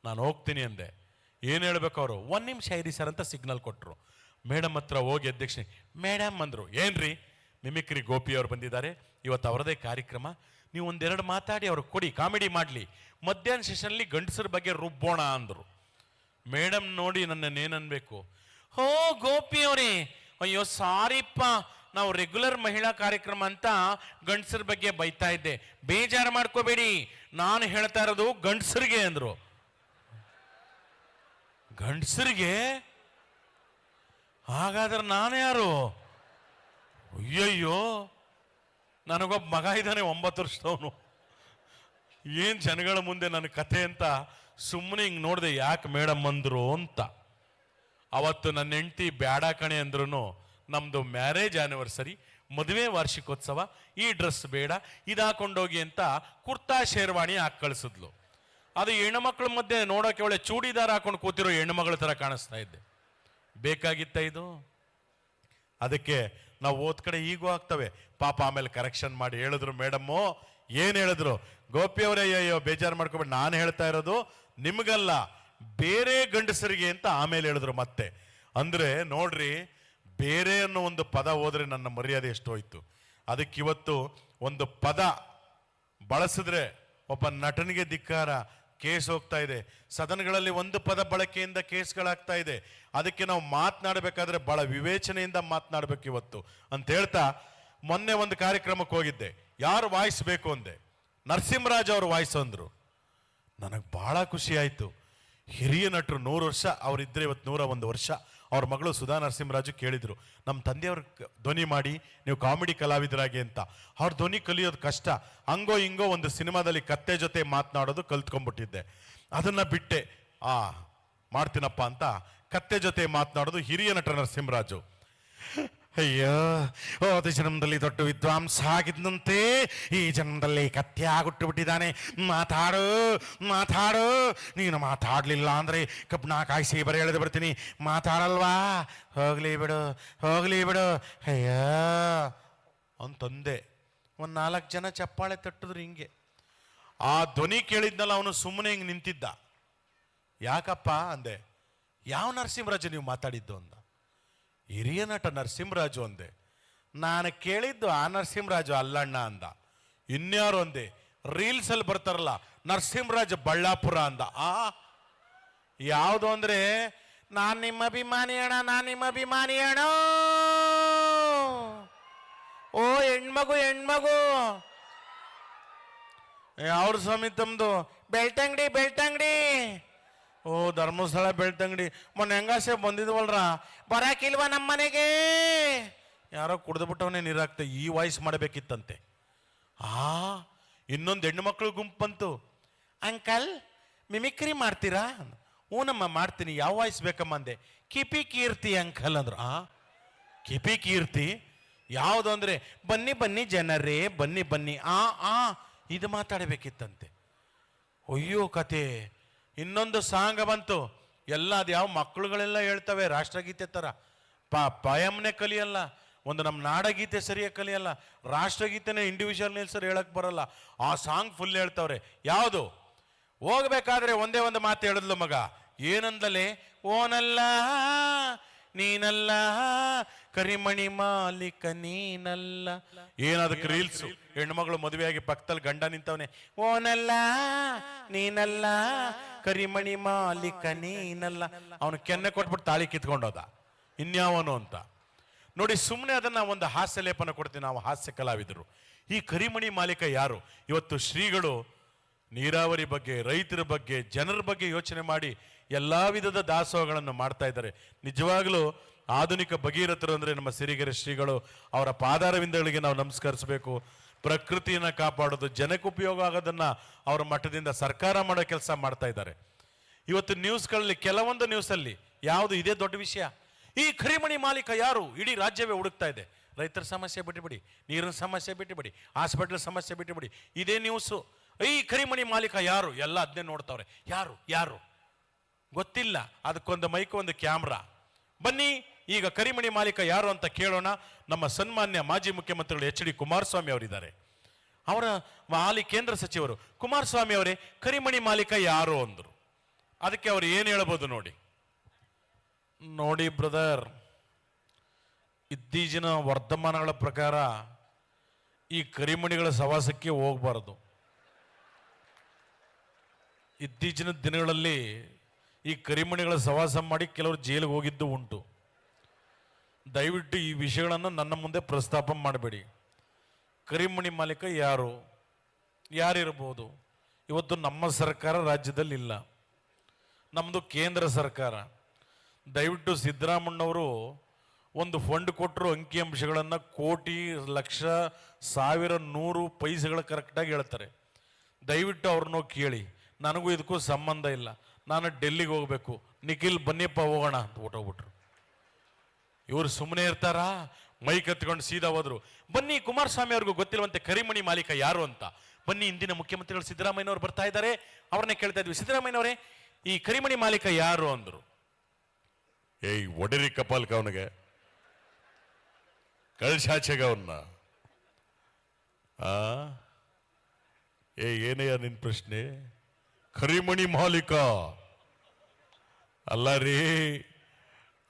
ನಾನು ಹೋಗ್ತೀನಿ ಅಂದೆ. ಏನು ಹೇಳ್ಬೇಕು ಅವರು, 1 ನಿಮಿಷ ಇರಿ ಸರ್ ಅಂತ ಸಿಗ್ನಲ್ ಕೊಟ್ಟರು. ಮೇಡಮ್ ಹತ್ರ ಹೋಗಿ ಅಧ್ಯಕ್ಷೆ ಮೇಡಮ್ ಅಂದರು. ಏನ್ರಿ, ಮಿಮಿಕ್ರಿ ಗೋಪಿ ಅವ್ರು ಬಂದಿದ್ದಾರೆ, ಇವತ್ತು ಅವರದೇ ಕಾರ್ಯಕ್ರಮ, ನೀವು ಒಂದೆರಡು ಮಾತಾಡಿ ಅವ್ರಿಗೆ ಕೊಡಿ, ಕಾಮಿಡಿ ಮಾಡಲಿ, ಮಧ್ಯಾಹ್ನ ಸೆಷನ್ಲಿ ಗಂಡಸರ ಬಗ್ಗೆ ರುಬ್ಬೋಣ ಅಂದರು. ಮೇಡಮ್ ನೋಡಿ ನನ್ನನ್ನೇನನ್ಬೇಕು, ಹೋ ಗೋಪಿ ಅವರೇ, ಅಯ್ಯೋ ಸಾರಿಪ್ಪ, ನಾವು ರೆಗ್ಯುಲರ್ ಮಹಿಳಾ ಕಾರ್ಯಕ್ರಮ ಅಂತ ಗಂಡಸರ ಬಗ್ಗೆ ಬೈತಾ ಇದ್ದೆ, ಬೇಜಾರು ಮಾಡ್ಕೋಬೇಡಿ, ನಾನು ಹೇಳ್ತಾ ಇರೋದು ಗಂಡಸರಿಗೆ ಅಂದರು. ಗಂಡಸರಿಗೆ? ಹಾಗಾದ್ರೆ ನಾನು ಯಾರು? ಅಯ್ಯಯ್ಯೋ, ನನಗೊಬ್ಬ ಮಗ ಇದ್ದಾನೆ 9 ವರ್ಷದವನು. ಏನು ಜನಗಳ ಮುಂದೆ ನನ್ನ ಕಥೆ ಅಂತ ಸುಮ್ಮನೆ ಹಿಂಗೆ ನೋಡಿದೆ, ಯಾಕೆ ಮೇಡಮ್ ಅಂದರು ಅಂತ. ಅವತ್ತು ನನ್ನ ಹೆಂಡತಿ ಬ್ಯಾಡ ಕಣೆ ಅಂದ್ರೂ, ನಮ್ಮದು ಮ್ಯಾರೇಜ್ ಆ್ಯನಿವರ್ಸರಿ, ಮದುವೆ ವಾರ್ಷಿಕೋತ್ಸವ, ಈ ಡ್ರೆಸ್ ಬೇಡ, ಇದು ಹಾಕೊಂಡೋಗಿ ಅಂತ ಕುರ್ತಾ ಶೇರ್ವಾಣಿ ಹಾಕಿ ಕಳಿಸಿದ್ಲು. ಅದು ಹೆಣ್ಣುಮಕ್ಳ ಮಧ್ಯೆ ನೋಡೋಕೆ ಒಳ್ಳೆ ಚೂಡಿದಾರ ಹಾಕೊಂಡು ಕೂತಿರೋ ಹೆಣ್ಣುಮಗಳ ಥರ ಕಾಣಿಸ್ತಾ ಇದ್ದೆ. ಬೇಕಾಗಿತ್ತ ಇದು? ಅದಕ್ಕೆ ನಾವು ಓದ್ ಕಡೆ ಈಗೂ ಆಗ್ತವೆ ಪಾಪ. ಆಮೇಲೆ ಕರೆಕ್ಷನ್ ಮಾಡಿ ಹೇಳಿದ್ರು ಮೇಡಮ್ಮು. ಏನು ಹೇಳಿದ್ರು? ಗೋಪಿ ಅವರೇ, ಅಯ್ಯೋ ಬೇಜಾರು ಮಾಡ್ಕೊಬೇಡಿ, ನಾನು ಹೇಳ್ತಾ ಇರೋದು ನಿಮಗಲ್ಲ, ಬೇರೆ ಗಂಡಸರಿಗೆ ಅಂತ ಆಮೇಲೆ ಹೇಳಿದ್ರು ಮತ್ತೆ. ಅಂದರೆ ನೋಡ್ರಿ, ಬೇರೆ ಅನ್ನೋ ಒಂದು ಪದ ಹೋದ್ರೆ ನನ್ನ ಮರ್ಯಾದೆ ಎಷ್ಟು ಹೋಯ್ತು. ಅದಕ್ಕಿವತ್ತು ಒಂದು ಪದ ಬಳಸಿದ್ರೆ ಒಬ್ಬ ನಟನಿಗೆ ಧಿಕ್ಕಾರ, ಕೇಸ್ ಹೋಗ್ತಾ ಇದೆ. ಸದನಗಳಲ್ಲಿ ಒಂದು ಪದ ಬಳಕೆಯಿಂದ ಕೇಸ್ಗಳಾಗ್ತಾ ಇದೆ. ಅದಕ್ಕೆ ನಾವು ಮಾತನಾಡಬೇಕಾದ್ರೆ ಬಹಳ ವಿವೇಚನೆಯಿಂದ ಮಾತನಾಡಬೇಕು ಇವತ್ತು ಅಂತ ಹೇಳ್ತಾ, ಮೊನ್ನೆ ಒಂದು ಕಾರ್ಯಕ್ರಮಕ್ಕೆ ಹೋಗಿದ್ದೆ. ಯಾರು ವಾಯ್ಸ್ ಬೇಕು ಅಂದೆ, ನರಸಿಂಹರಾಜ್ ಅವರು ವಾಯ್ಸ್ ಅಂದರು. ನನಗೆ ಬಹಳ ಖುಷಿ ಆಯಿತು. ಹಿರಿಯ ನಟರು, 100 ವರ್ಷ ಅವರಿದ್ದರೆ ಇವತ್ತು 101 ವರ್ಷ. ಅವ್ರ ಮಗಳು ಸುಧಾ ನರಸಿಂಹರಾಜು ಕೇಳಿದರು, ನಮ್ಮ ತಂದೆಯವ್ರ ಧ್ವನಿ ಮಾಡಿ ನೀವು ಕಾಮಿಡಿ ಕಲಾವಿದರಾಗಿ ಅಂತ. ಅವ್ರ ಧ್ವನಿ ಕಲಿಯೋದು ಕಷ್ಟ. ಹಂಗೋ ಹಿಂಗೋ ಒಂದು ಸಿನಿಮಾದಲ್ಲಿ ಕತ್ತೆ ಜೊತೆ ಮಾತನಾಡೋದು ಕಲ್ತ್ಕೊಂಡ್ಬಿಟ್ಟಿದ್ದೆ. ಅದನ್ನು ಬಿಟ್ಟೆ, ಮಾಡ್ತೀನಪ್ಪ ಅಂತ ಕತ್ತೆ ಜೊತೆ ಮಾತನಾಡೋದು ಹಿರಿಯ ನಟ ನರಸಿಂಹರಾಜು. ಅಯ್ಯೋ, ಹೋದ ಜನ್ಮದಲ್ಲಿ ದೊಡ್ಡ ವಿದ್ವಾಂಸ ಆಗಿದ್ದಂತೆ ಈ ಜನ್ಮದಲ್ಲಿ ಕತ್ತೆ ಆಗಿಟ್ಟು ಬಿಟ್ಟಿದ್ದಾನೆ. ಮಾತಾಡು ಮಾತಾಡು, ನೀನು ಮಾತಾಡಲಿಲ್ಲ ಅಂದರೆ ಕಬ್ಬನ ಕಾಯಿಸಿ ಬರೀ ಎಳೆದು ಬರ್ತೀನಿ. ಮಾತಾಡಲ್ವಾ? ಹೋಗ್ಲಿ ಬಿಡು ಹೋಗ್ಲಿ ಬಿಡು ಅಯ್ಯೋ ಅಂತಂದೆ. ಒಂದು 4 ಜನ ಚಪ್ಪಾಳೆ ತಟ್ಟಿದ್ರು. ಹಿಂಗೆ ಆ ಧ್ವನಿ ಕೇಳಿದ್ನಲ್ಲ, ಅವನು ಸುಮ್ಮನೆ ಹಿಂಗೆ ನಿಂತಿದ್ದ. ಯಾಕಪ್ಪ ಅಂದೆ. ಯಾವ ನರಸಿಂಹರಾಜು ನೀವು ಮಾತಾಡಿದ್ದು ಅಂದ. ಹಿರಿಯ ನಟ ನರಸಿಂಹರಾಜು ಅಂದೆ. ನಾನು ಕೇಳಿದ್ದು ಆ ನರಸಿಂಹರಾಜು ಅಲ್ಲಣ್ಣ ಅಂದ. ಇನ್ಯಾರು ಅಂದೆ, ರೀಲ್ಸಲ್ಲಿ ಬರ್ತಾರಲ್ಲ ನರಸಿಂಹರಾಜು ಬಳ್ಳಾಪುರ ಅಂದ. ಯಾವುದು ಅಂದರೆ, ನಾನು ನಿಮ್ಮ ಅಭಿಮಾನಿ ಅಣ್ಣ, ನಾನು ನಿಮ್ಮ ಅಭಿಮಾನಿ ಅಣ್ಣ. ಓ ಹೆಣ್ಮಗು ಹೆಣ್ಮಗು. ಅವ್ರ ಸ್ವಾಮಿ ತಮ್ಮದು ಬೆಳ್ತಂಗಡಿ ಬೆಳ್ತಂಗಡಿ. ಓ ಧರ್ಮಸ್ಥಳ ಬೆಳ್ತಂಗಡಿ. ಮೊನ್ನೆ ಹೆಂಗಾಸೆ ಬಂದಿದ್ವಲ್ರ, ಬರಾಕಿಲ್ವಾ ನಮ್ಮ ಮನೆಗೆ? ಯಾರೋ ಕುಡ್ದುಬಿಟ್ಟವನೇ ನೀರಾಗ್ತೆ. ಈ ವಾಯ್ಸ್ ಮಾಡಬೇಕಿತ್ತಂತೆ. ಇನ್ನೊಂದು ಹೆಣ್ಣು ಮಕ್ಕಳು ಗುಂಪಂತು. ಅಂಕಲ್ ಮಿಮಿಕ್ರಿ ಮಾಡ್ತೀರಾ? ಹ್ಞೂನಮ್ಮ ಮಾಡ್ತೀನಿ. ಯಾವ ವಾಯ್ಸ್ ಬೇಕಮ್ಮ ಅಂದೆ. ಕಿಪಿ ಕೀರ್ತಿ ಅಂಕಲ್ ಅಂದ್ರು. ಕಿಪಿ ಕೀರ್ತಿ ಯಾವುದು ಅಂದರೆ, ಬನ್ನಿ ಬನ್ನಿ ಜನರೇ ಬನ್ನಿ ಬನ್ನಿ. ಇದು ಮಾತಾಡಬೇಕಿತ್ತಂತೆ. ಅಯ್ಯೋ ಕತೆ. ಇನ್ನೊಂದು ಸಾಂಗ್ ಬಂತು. ಎಲ್ಲ ಅದು ಯಾವ ಮಕ್ಕಳುಗಳೆಲ್ಲ ಹೇಳ್ತವೆ ರಾಷ್ಟ್ರಗೀತೆ ಥರ. ಪಯಮ್ನೆ ಕಲಿಯಲ್ಲ, ಒಂದು ನಮ್ಮ ನಾಡಗೀತೆ ಸರಿಯಾಗಿ ಕಲಿಯಲ್ಲ, ರಾಷ್ಟ್ರಗೀತೆನೇ ಇಂಡಿವಿಜುವಲ್ ನಿಲ್ಸರ್ ಹೇಳಕ್ ಬರಲ್ಲ. ಆ ಸಾಂಗ್ ಫುಲ್ ಹೇಳ್ತವ್ರೆ. ಯಾವುದು? ಹೋಗ್ಬೇಕಾದ್ರೆ ಒಂದೇ ಒಂದು ಮಾತು ಹೇಳಿದ್ಲು ಮಗ. ಏನಂದಲೇ? ಓನಲ್ಲ ನೀನಲ್ಲ ಕರಿಮಣಿ ಮಾಲೀಕ ನೀನಲ್ಲ. ಏನದಕ್ಕೆ ರೀಲ್ಸ್, ಹೆಣ್ಮಗಳು ಮದುವೆಯಾಗಿ ಪಕ್ಕದಲ್ಲಿ ಗಂಡ ನಿಂತವನೆ, ಓನಲ್ಲ ನೀನಲ್ಲ ಕರಿಮಣಿ ಮಾಲೀಕ ನೀನಲ್ಲ. ಅವನು ಕೆನ್ನೆ ಕೊಟ್ಬಿಟ್ಟು ತಾಳಿ ಕಿತ್ಕೊಂಡೋದ, ಇನ್ಯಾವನು ಅಂತ ನೋಡಿ. ಸುಮ್ಮನೆ ಅದನ್ನ ಒಂದು ಹಾಸ್ಯ ಲೇಪನ ಕೊಡ್ತೀವಿ ನಾವು, ಹಾಸ್ಯ ಕಲಾವಿದರು. ಈ ಕರಿಮಣಿ ಮಾಲೀಕ ಯಾರು? ಇವತ್ತು ಶ್ರೀಗಳು ನೀರಾವರಿ ಬಗ್ಗೆ, ರೈತರ ಬಗ್ಗೆ, ಜನರ ಬಗ್ಗೆ ಯೋಚನೆ ಮಾಡಿ ಎಲ್ಲಾ ವಿಧದ ದಾಸೋಹಗಳನ್ನು ಮಾಡ್ತಾ ಇದ್ದಾರೆ. ನಿಜವಾಗ್ಲೂ ಆಧುನಿಕ ಭಗೀರಥರು ಅಂದ್ರೆ ನಮ್ಮ ಸಿರಿಗೆರೆ ಶ್ರೀಗಳು. ಅವರ ಪಾದಾರವಿಂದಗಳಿಗೆ ನಾವು ನಮಸ್ಕರಿಸಬೇಕು. ಪ್ರಕೃತಿಯನ್ನ ಕಾಪಾಡೋದು, ಜನಕ್ಕೆ ಉಪಯೋಗ ಆಗೋದನ್ನ ಅವರ ಮಟ್ಟದಿಂದ ಸರ್ಕಾರ ಮಾಡೋ ಕೆಲಸ ಮಾಡ್ತಾ ಇದ್ದಾರೆ. ಇವತ್ತು ನ್ಯೂಸ್ಗಳಲ್ಲಿ, ಕೆಲವೊಂದು ನ್ಯೂಸಲ್ಲಿ ಯಾವುದು ಇದೇ ದೊಡ್ಡ ವಿಷಯ. ಈ ಕರಿಮಣಿ ಮಾಲೀಕ ಯಾರು? ಇಡೀ ರಾಜ್ಯವೇ ಹುಡುಕ್ತಾ ಇದೆ. ರೈತರ ಸಮಸ್ಯೆ ಬಿಟ್ಟುಬಿಡಿ, ನೀರಿನ ಸಮಸ್ಯೆ ಬಿಟ್ಟುಬಿಡಿ, ಹಾಸ್ಪಿಟಲ್ ಸಮಸ್ಯೆ ಬಿಟ್ಟುಬಿಡಿ, ಇದೇ ನ್ಯೂಸು. ಈ ಕರಿಮಣಿ ಮಾಲೀಕ ಯಾರು? ಎಲ್ಲ ಅದನ್ನೇ ನೋಡ್ತಾವ್ರೆ. ಯಾರು ಯಾರು ಗೊತ್ತಿಲ್ಲ. ಅದಕ್ಕೊಂದು ಮೈಕ್, ಒಂದು ಕ್ಯಾಮ್ರಾ. ಬನ್ನಿ ಈಗ ಕರಿಮಣಿ ಮಾಲೀಕ ಯಾರು ಅಂತ ಕೇಳೋಣ. ನಮ್ಮ ಸನ್ಮಾನ್ಯ ಮಾಜಿ ಮುಖ್ಯಮಂತ್ರಿಗಳು ಎಚ್ ಡಿ ಕುಮಾರಸ್ವಾಮಿ ಅವರಿದ್ದಾರೆ. ಅವರ ಹಾಲಿ ಕೇಂದ್ರ ಸಚಿವರು. ಕುಮಾರಸ್ವಾಮಿ ಅವರೇ, ಕರಿಮಣಿ ಮಾಲೀಕ ಯಾರು ಅಂದ್ರು. ಅದಕ್ಕೆ ಅವರು ಏನು ಹೇಳ್ಬೋದು ನೋಡಿ. ನೋಡಿ ಬ್ರದರ್, ಇತ್ತೀಚಿನ ವರ್ತಮಾನಗಳ ಪ್ರಕಾರ ಈ ಕರಿಮಣಿಗಳ ಸವಾಸಕ್ಕೆ ಹೋಗಬಾರದು. ಇತ್ತೀಚಿನ ದಿನಗಳಲ್ಲಿ ಈ ಕರಿಮಣಿಗಳ ಸವಾಸ ಮಾಡಿ ಕೆಲವರು ಜೈಲಿಗೆ ಹೋಗಿದ್ದು ಉಂಟು. ದಯವಿಟ್ಟು ಈ ವಿಷಯಗಳನ್ನು ನನ್ನ ಮುಂದೆ ಪ್ರಸ್ತಾಪ ಮಾಡಬೇಡಿ. ಕರಿಮಣಿ ಮಾಲೀಕ ಯಾರು, ಯಾರಿರ್ಬೋದು? ಇವತ್ತು ನಮ್ಮ ಸರ್ಕಾರ ರಾಜ್ಯದಲ್ಲಿ ಇಲ್ಲ, ನಮ್ಮದು ಕೇಂದ್ರ ಸರ್ಕಾರ. ದಯವಿಟ್ಟು ಸಿದ್ದರಾಮಣ್ಣವರು ಒಂದು ಫಂಡ್ ಕೊಟ್ಟರು, ಅಂಕಿಅಂಶಗಳನ್ನು ಕೋಟಿ, ಲಕ್ಷ, ಸಾವಿರ, 100 ಪೈಸೆಗಳ ಕರೆಕ್ಟಾಗಿ ಹೇಳ್ತಾರೆ. ದಯವಿಟ್ಟು ಅವ್ರನ್ನೋ ಕೇಳಿ. ನನಗೂ ಇದಕ್ಕೂ ಸಂಬಂಧ ಇಲ್ಲ, ನಾನು ಡೆಲ್ಲಿಗೆ ಹೋಗ್ಬೇಕು, ನಿಖಿಲ್ ಬನ್ನಿಯಪ್ಪ ಹೋಗೋಣ ಅಂತ ಹೊಟ್ಟೋಗ್ಬಿಟ್ರು. ಇವರು ಸುಮ್ಮನೆ ಇರ್ತಾರಾ? ಮೈಕ್ ಎತ್ಕೊಂಡು ಸೀದಾ ಹೋದ್ರು. ಬನ್ನಿ, ಕುಮಾರಸ್ವಾಮಿ ಅವ್ರಿಗೂ ಗೊತ್ತಿರುವಂತೆ ಕರಿಮಣಿ ಮಾಲೀಕ ಯಾರು ಅಂತ. ಬನ್ನಿ, ಇಂದಿನ ಮುಖ್ಯಮಂತ್ರಿಗಳು ಸಿದ್ದರಾಮಯ್ಯನವರು ಬರ್ತಾ ಇದ್ದಾರೆ, ಅವ್ರನ್ನೇ ಕೇಳ್ತಾ ಇದ್ವಿ. ಸಿದ್ದರಾಮಯ್ಯನವರೇ, ಈ ಕರಿಮಣಿ ಮಾಲೀಕ ಯಾರು ಅಂದ್ರು. ಏಯ್ ಒಡರಿ ಕಪಾಲ್ಕ, ಅವನಿಗೆ ಕಳ್ಸಾಚೆಗ ಅವನ್ನ. ಏನಯ್ಯ ನಿನ್ ಪ್ರಶ್ನೆ? ಕರಿಮಣಿ ಮಾಲೀಕ ಅಲ್ಲ ರೀ.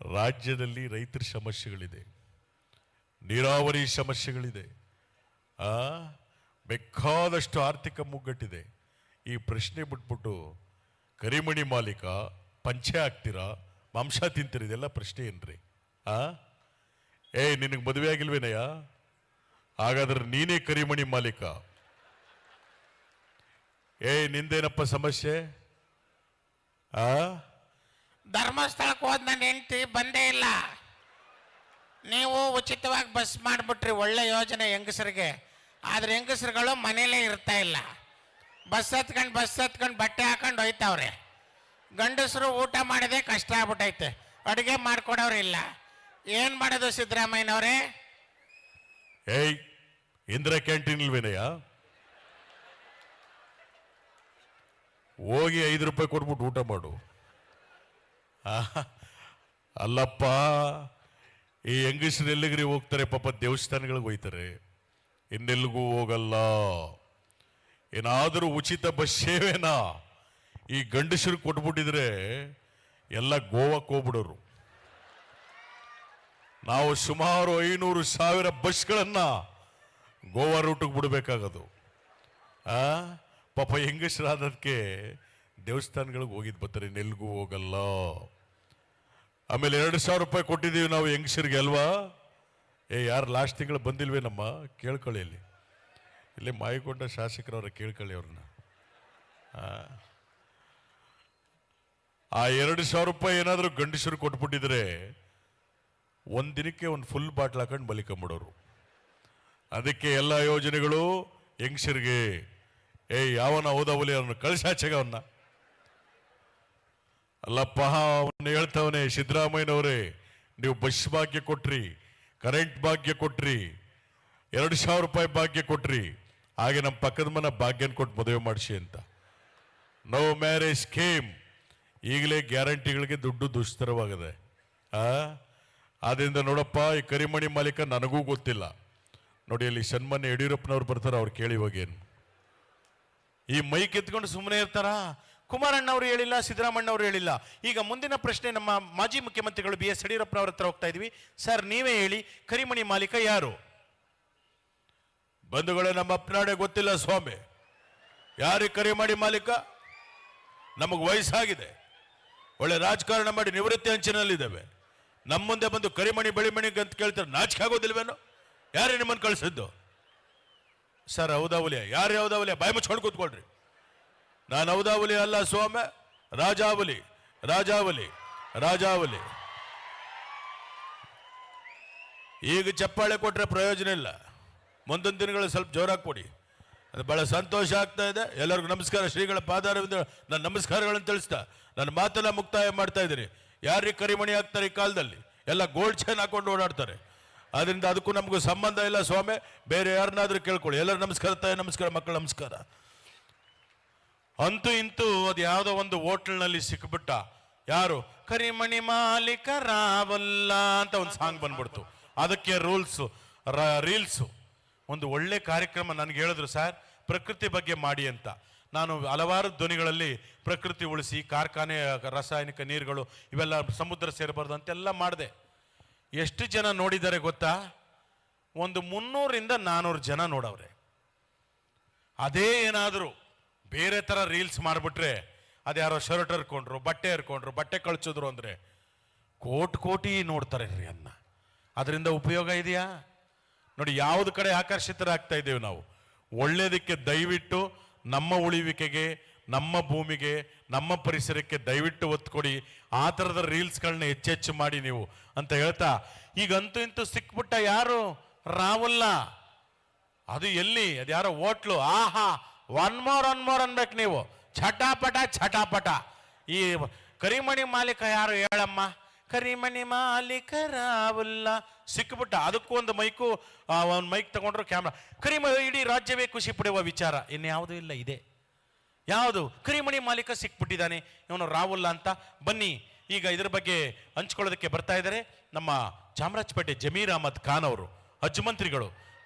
ರಾಜ್ಯದಲ್ಲಿ ರೈತರ ಸಮಸ್ಯೆಗಳಿದೆ, ನೀರಾವರಿ ಸಮಸ್ಯೆಗಳಿದೆ, ಬೇಕಾದಷ್ಟು ಆರ್ಥಿಕ ಮುಗ್ಗಟ್ಟಿದೆ. ಈ ಪ್ರಶ್ನೆ ಬಿಟ್ಬಿಟ್ಟು ಕರಿಮಣಿ ಮಾಲೀಕ, ಪಂಚೆ ಹಾಕ್ತೀರಾ, ಮಾಂಸ ತಿಂತೀರಿ, ಇದೆಲ್ಲ ಪ್ರಶ್ನೆ ಏನ್ರಿ? ನಿನಗೆ ಮದುವೆ ಆಗಿಲ್ವೇನಯ್ಯ? ಹಾಗಾದ್ರೆ ನೀನೇ ಕರಿಮಣಿ ಮಾಲೀಕ. ನಿಂದೇನಪ್ಪ ಸಮಸ್ಯೆ? ಧರ್ಮಸ್ಥಳಕ್ಕೆ ಹೋದ್ ನನ್ನ ಹೆಂಡತಿ ಬಂದೇ ಇಲ್ಲ. ನೀವು ಉಚಿತವಾಗಿ ಬಸ್ ಮಾಡಿಬಿಟ್ರಿ, ಒಳ್ಳೆ ಯೋಜನೆ ಹೆಂಗಸರಿಗೆ. ಆದ್ರೆ ಹೆಂಗಸರುಗಳು ಮನೇಲೇ ಇರ್ತಾ ಇಲ್ಲ. ಬಸ್ ಹತ್ಕೊಂಡು ಬಟ್ಟೆ ಹಾಕೊಂಡು ಹೋಯ್ತಾವ್ರೆ. ಗಂಡಸರು ಊಟ ಮಾಡೋದೇ ಕಷ್ಟ ಆಗ್ಬಿಟ್ಟೈತೆ, ಅಡುಗೆ ಮಾಡ್ಕೊಡೋರು ಇಲ್ಲ. ಏನ್ ಮಾಡೋದು ಸಿದ್ದರಾಮಯ್ಯನವರೇ? ಇಂದಿರಾ ಕ್ಯಾಂಟೀನ್ ಇಲ್ವೇನಯ್ಯ? ಹೋಗಿ 5 ರೂಪಾಯಿ ಕೊಟ್ಬಿಟ್ಟು ಊಟ ಮಾಡು. ಅಲ್ಲಪ್ಪ, ಈ ಹೆಂಗಸರು ಎಲ್ಲಿಗ್ರಿ ಹೋಗ್ತಾರೆ? ಪಾಪ ದೇವಸ್ಥಾನಗಳಿಗೆ ಹೋಯ್ತಾರೆ, ಇನ್ನೆಲ್ಲಿಗೂ ಹೋಗಲ್ಲ. ಏನಾದರೂ ಉಚಿತ ಬಸ್ ಸೇವೆನಾ ಈ ಗಂಡಸರು ಕೊಟ್ಬಿಟ್ಟಿದ್ರೆ ಎಲ್ಲ ಗೋವಾಕ್ಕೆ ಹೋಗ್ಬಿಡೋರು. ನಾವು ಸುಮಾರು 500,000 ಬಸ್ಗಳನ್ನ ಗೋವಾ ರೂಟಿಗೆ ಬಿಡಬೇಕಾಗದು. ಪಾಪ ಹೆಂಗಸರಾದಕ್ಕೆ ದೇವಸ್ಥಾನಗಳಿಗೆ ಹೋಗಿದ್ ಬರ್ತಾರೆ, ನೆಲ್ಗೂ ಹೋಗಲ್ಲ. ಆಮೇಲೆ 2,000 ರೂಪಾಯಿ ಕೊಟ್ಟಿದ್ದೀವಿ ನಾವು ಹೆಂಗಸರಿಗೆ ಅಲ್ವಾ? ಯಾರು ಲಾಸ್ಟ್ ತಿಂಗಳು ಬಂದಿಲ್ವೇ ನಮ್ಮ? ಕೇಳ್ಕೊಳ್ಳಿ, ಇಲ್ಲಿ ಮಾಯಕೊಂಡ ಶಾಸಕರವ್ರ ಕೇಳ್ಕೊಳ್ಳಿ ಅವ್ರನ್ನ. ಆ 2,000 ರೂಪಾಯಿ ಏನಾದರೂ ಗಂಡಸರು ಕೊಟ್ಬಿಟ್ಟಿದ್ರೆ ಒಂದಿನಕ್ಕೆ ಒಂದು ಫುಲ್ ಬಾಟ್ಲ್ ಹಾಕೊಂಡು ಬಲಿಕೊಂಬಿಡೋರು. ಅದಕ್ಕೆ ಎಲ್ಲ ಯೋಜನೆಗಳು ಹೆಂಗಸರಿಗೆ. ಯಾವನ ಹೋದವಲಿ ಅವನು ಕಳ್ಸಾಚೆಗ ಅವನ್ನ. ಅಲ್ಲಪ್ಪ, ಅವನ್ನ ಹೇಳ್ತಾವನೆ ಸಿದ್ದರಾಮಯ್ಯನವರೇ, ನೀವು ಬಸ್ ಭಾಗ್ಯ ಕೊಟ್ರಿ, ಕರೆಂಟ್ ಭಾಗ್ಯ ಕೊಟ್ರಿ, 2,000 ರೂಪಾಯಿ ಭಾಗ್ಯ ಕೊಟ್ರಿ, ಹಾಗೆ ನಮ್ಮ ಪಕ್ಕದ ಮನೆ ಭಾಗ್ಯನ ಕೊಟ್ಟು ಮದುವೆ ಮಾಡಿಸಿ ಅಂತ. No marriage scheme. ಈಗಲೇ ಗ್ಯಾರಂಟಿಗಳಿಗೆ ದುಡ್ಡು ದುಸ್ತರವಾಗಿದೆ. ಆದ್ರಿಂದ ನೋಡಪ್ಪ, ಈ ಕರಿಮಣಿ ಮಾಲೀಕ ನನಗೂ ಗೊತ್ತಿಲ್ಲ. ನೋಡಿ, ಅಲ್ಲಿ ಸನ್ಮಾನ್ಯ ಯಡಿಯೂರಪ್ಪನವ್ರು ಬರ್ತಾರೆ, ಅವ್ರು ಕೇಳಿ ಹೋಗೇನು. ಈ ಮೈಕ್ ಎತ್ಕೊಂಡು ಸುಮ್ಮನೆ ಇರ್ತಾರ? ಕುಮಾರಣ್ಣವರು ಹೇಳಿಲ್ಲ, ಸಿದ್ದರಾಮಣ್ಣವರು ಹೇಳಿಲ್ಲ. ಈಗ ಮುಂದಿನ ಪ್ರಶ್ನೆ ನಮ್ಮ ಮಾಜಿ ಮುಖ್ಯಮಂತ್ರಿಗಳು ಬಿ ಎಸ್ ಯಡಿಯೂರಪ್ಪನವ್ರ ಹತ್ರ ಹೋಗ್ತಾ ಇದೀವಿ. ಸರ್, ನೀವೇ ಹೇಳಿ, ಕರಿಮಣಿ ಮಾಲೀಕ ಯಾರು? ಬಂಧುಗಳೇ, ನಮ್ಮ ಅಪ್ಪನಾಡೆ ಗೊತ್ತಿಲ್ಲ ಸ್ವಾಮಿ. ಯಾರಿಗೆ ಕರಿಮಣಿ ಮಾಲೀಕ? ನಮಗೆ ವಯಸ್ಸಾಗಿದೆ, ಒಳ್ಳೆ ರಾಜಕಾರಣ ಮಾಡಿ ನಿವೃತ್ತಿ ಅಂಚಿನಲ್ಲಿದ್ದೇವೆ. ನಮ್ಮ ಮುಂದೆ ಬಂದು ಕರಿಮಣಿ ಬೆಳಿಮಣಿ ಅಂತ ಕೇಳ್ತಾರೆ, ನಾಚಿಕೆ ಆಗೋದಿಲ್ವೇನೋ? ಯಾರೇ ನಿಮ್ಮನ್ನು ಕಳಿಸಿದ್ದು? ಸರ್, ಹೌದಾವಲಿಯ? ಯಾರು ಹೌದಾವಲಿಯ? ಬಾಯಿ ಮುಚ್ಕೊಂಡು ಕೂತ್ಕೊಳ್ರಿ. ನಾನು ಹೌದಾವಲಿ ಅಲ್ಲ ಸ್ವಾಮಿ, ರಾಜಾವಲಿ, ರಾಜಾವಲಿ, ರಾಜಾವಲಿ. ಈಗ ಚಪ್ಪಾಳೆ ಕೊಟ್ರೆ ಪ್ರಯೋಜನ ಇಲ್ಲ. ಮುಂದಿನ ದಿನಗಳು ಸ್ವಲ್ಪ ಜೋರಾಗಿ ಕೊಡಿ. ಅದು ಬಹಳ ಸಂತೋಷ ಆಗ್ತಾ ಇದೆ. ಎಲ್ಲರಿಗೂ ನಮಸ್ಕಾರ. ಶ್ರೀಗಳ ಪಾದಾರವಿಂದ ನನ್ನ ನಮಸ್ಕಾರಗಳನ್ನು ತಿಳಿಸ್ತಾ ನನ್ನ ಮಾತನ್ನ ಮುಕ್ತಾಯ ಮಾಡ್ತಾ ಇದ್ದೀನಿ. ಯಾರಿಗೆ ಕರಿಮಣಿ ಹಾಕ್ತಾರೆ ಈ ಕಾಲದಲ್ಲಿ? ಎಲ್ಲ ಗೋಲ್ಡ್ ಚೈನ್ ಹಾಕೊಂಡು ಓಡಾಡ್ತಾರೆ. ಅದರಿಂದ ಅದಕ್ಕೂ ನಮಗೂ ಸಂಬಂಧ ಇಲ್ಲ ಸ್ವಾಮಿ. ಬೇರೆ ಯಾರನ್ನಾದ್ರೂ ಕೇಳ್ಕೊಳ್ಳಿ. ಎಲ್ಲರೂ ನಮಸ್ಕಾರ, ತಾಯಿ ನಮಸ್ಕಾರ, ಮಕ್ಕಳು ನಮಸ್ಕಾರ. ಅಂತೂ ಇಂತೂ ಅದು ಯಾವುದೋ ಒಂದು ಹೋಟೆಲ್ನಲ್ಲಿ ಸಿಕ್ಬಿಟ್ಟ. ಯಾರು? ಕರಿಮಣಿ ಮಾಲೀಕ ರಾವಲ್ಲ ಅಂತ ಒಂದು ಸಾಂಗ್ ಬಂದ್ಬಿಡ್ತು. ಅದಕ್ಕೆ ರೀಲ್ಸು ಒಂದು ಒಳ್ಳೆ ಕಾರ್ಯಕ್ರಮ. ನನಗೆ ಹೇಳಿದ್ರು, ಸರ್ ಪ್ರಕೃತಿ ಬಗ್ಗೆ ಮಾಡಿ ಅಂತ. ನಾನು ಹಲವಾರು ಧ್ವನಿಗಳಲ್ಲಿ ಪ್ರಕೃತಿ ಉಳಿಸಿ, ಕಾರ್ಖಾನೆ ರಾಸಾಯನಿಕ ನೀರುಗಳು ಇವೆಲ್ಲ ಸಮುದ್ರ ಸೇರಬಾರ್ದು ಅಂತೆಲ್ಲ ಮಾಡಿದೆ. ಎಷ್ಟು ಜನ ನೋಡಿದ್ದಾರೆ ಗೊತ್ತಾ? ಒಂದು 300ರಿಂದ 400 ಜನ ನೋಡವ್ರೆ. ಅದೇ ಏನಾದರೂ ಬೇರೆ ಥರ ರೀಲ್ಸ್ ಮಾಡಿಬಿಟ್ರೆ, ಅದ್ಯಾರೋ ಶರ್ಟ್ ಹರ್ಕೊಂಡ್ರು, ಬಟ್ಟೆ ಹರ್ಕೊಂಡ್ರು, ಬಟ್ಟೆ ಕಳ್ಸಿದ್ರು ಅಂದರೆ ಕೋಟಿ ನೋಡ್ತಾರೆ ರೀ ಅನ್ನ. ಅದರಿಂದ ಉಪಯೋಗ ಇದೆಯಾ? ನೋಡಿ, ಯಾವ್ದು ಕಡೆ ಆಕರ್ಷಿತರಾಗ್ತಾ ಇದ್ದೇವೆ ನಾವು. ಒಳ್ಳೇದಕ್ಕೆ ದಯವಿಟ್ಟು ನಮ್ಮ ಉಳಿವಿಕೆಗೆ, ನಮ್ಮ ಭೂಮಿಗೆ, ನಮ್ಮ ಪರಿಸರಕ್ಕೆ ದಯವಿಟ್ಟು ಒತ್ತು ಕೊಡಿ. ಆ ಥರದ ರೀಲ್ಸ್ಗಳನ್ನ ಹೆಚ್ಚೆಚ್ಚು ಮಾಡಿ ನೀವು ಅಂತ ಹೇಳ್ತಾ, ಈಗಂತೂ ಇಂತೂ ಸಿಕ್ಬಿಟ್ಟ. ಯಾರು? ರಾವಲ್ಲ. ಅದು ಎಲ್ಲಿ? ಅದು ಯಾರೋ ಹೋಟ್ಲು. ಆಹಾ, ಒನ್ ಮೋರ್ ಅನ್ಬೇಕು ನೀವು. ಛಟಾಪಟ. ಈ ಕರಿಮಣಿ ಮಾಲೀಕ ಯಾರು ಹೇಳಮ್ಮ? ಕರಿಮಣಿ ಮಾಲೀಕ ರಾವಲ್ಲ. ಸಿಕ್ಬಿಟ್ಟ. ಅದಕ್ಕೂ ಒಂದು ಮೈಕ್ ತಗೊಂಡ್ರು, ಕ್ಯಾಮ್ರಾ. ಇಡೀ ರಾಜ್ಯವೇ ಖುಷಿ ಪಡೆಯುವ ವಿಚಾರ ಇನ್ಯಾವುದೂ ಇಲ್ಲ. ಇದೆ ಯಾವುದು? ಕರಿಮಣಿ ಮಾಲೀಕ ಸಿಕ್ಬಿಟ್ಟಿದ್ದಾನೆ, ಇವನು ರಾವುಲ್ಲ ಅಂತ. ಬನ್ನಿ, ಈಗ ಇದ್ರ ಬಗ್ಗೆ ಹಂಚ್ಕೊಳ್ಳೋದಕ್ಕೆ ಬರ್ತಾ ಇದ್ದಾರೆ ನಮ್ಮ ಚಾಮರಾಜಪೇಟೆ ಜಮೀರ್ ಅಹಮದ್ ಖಾನ್ ಅವರು, ಅಜ್ಜಮಂತ್ರಿಗಳು.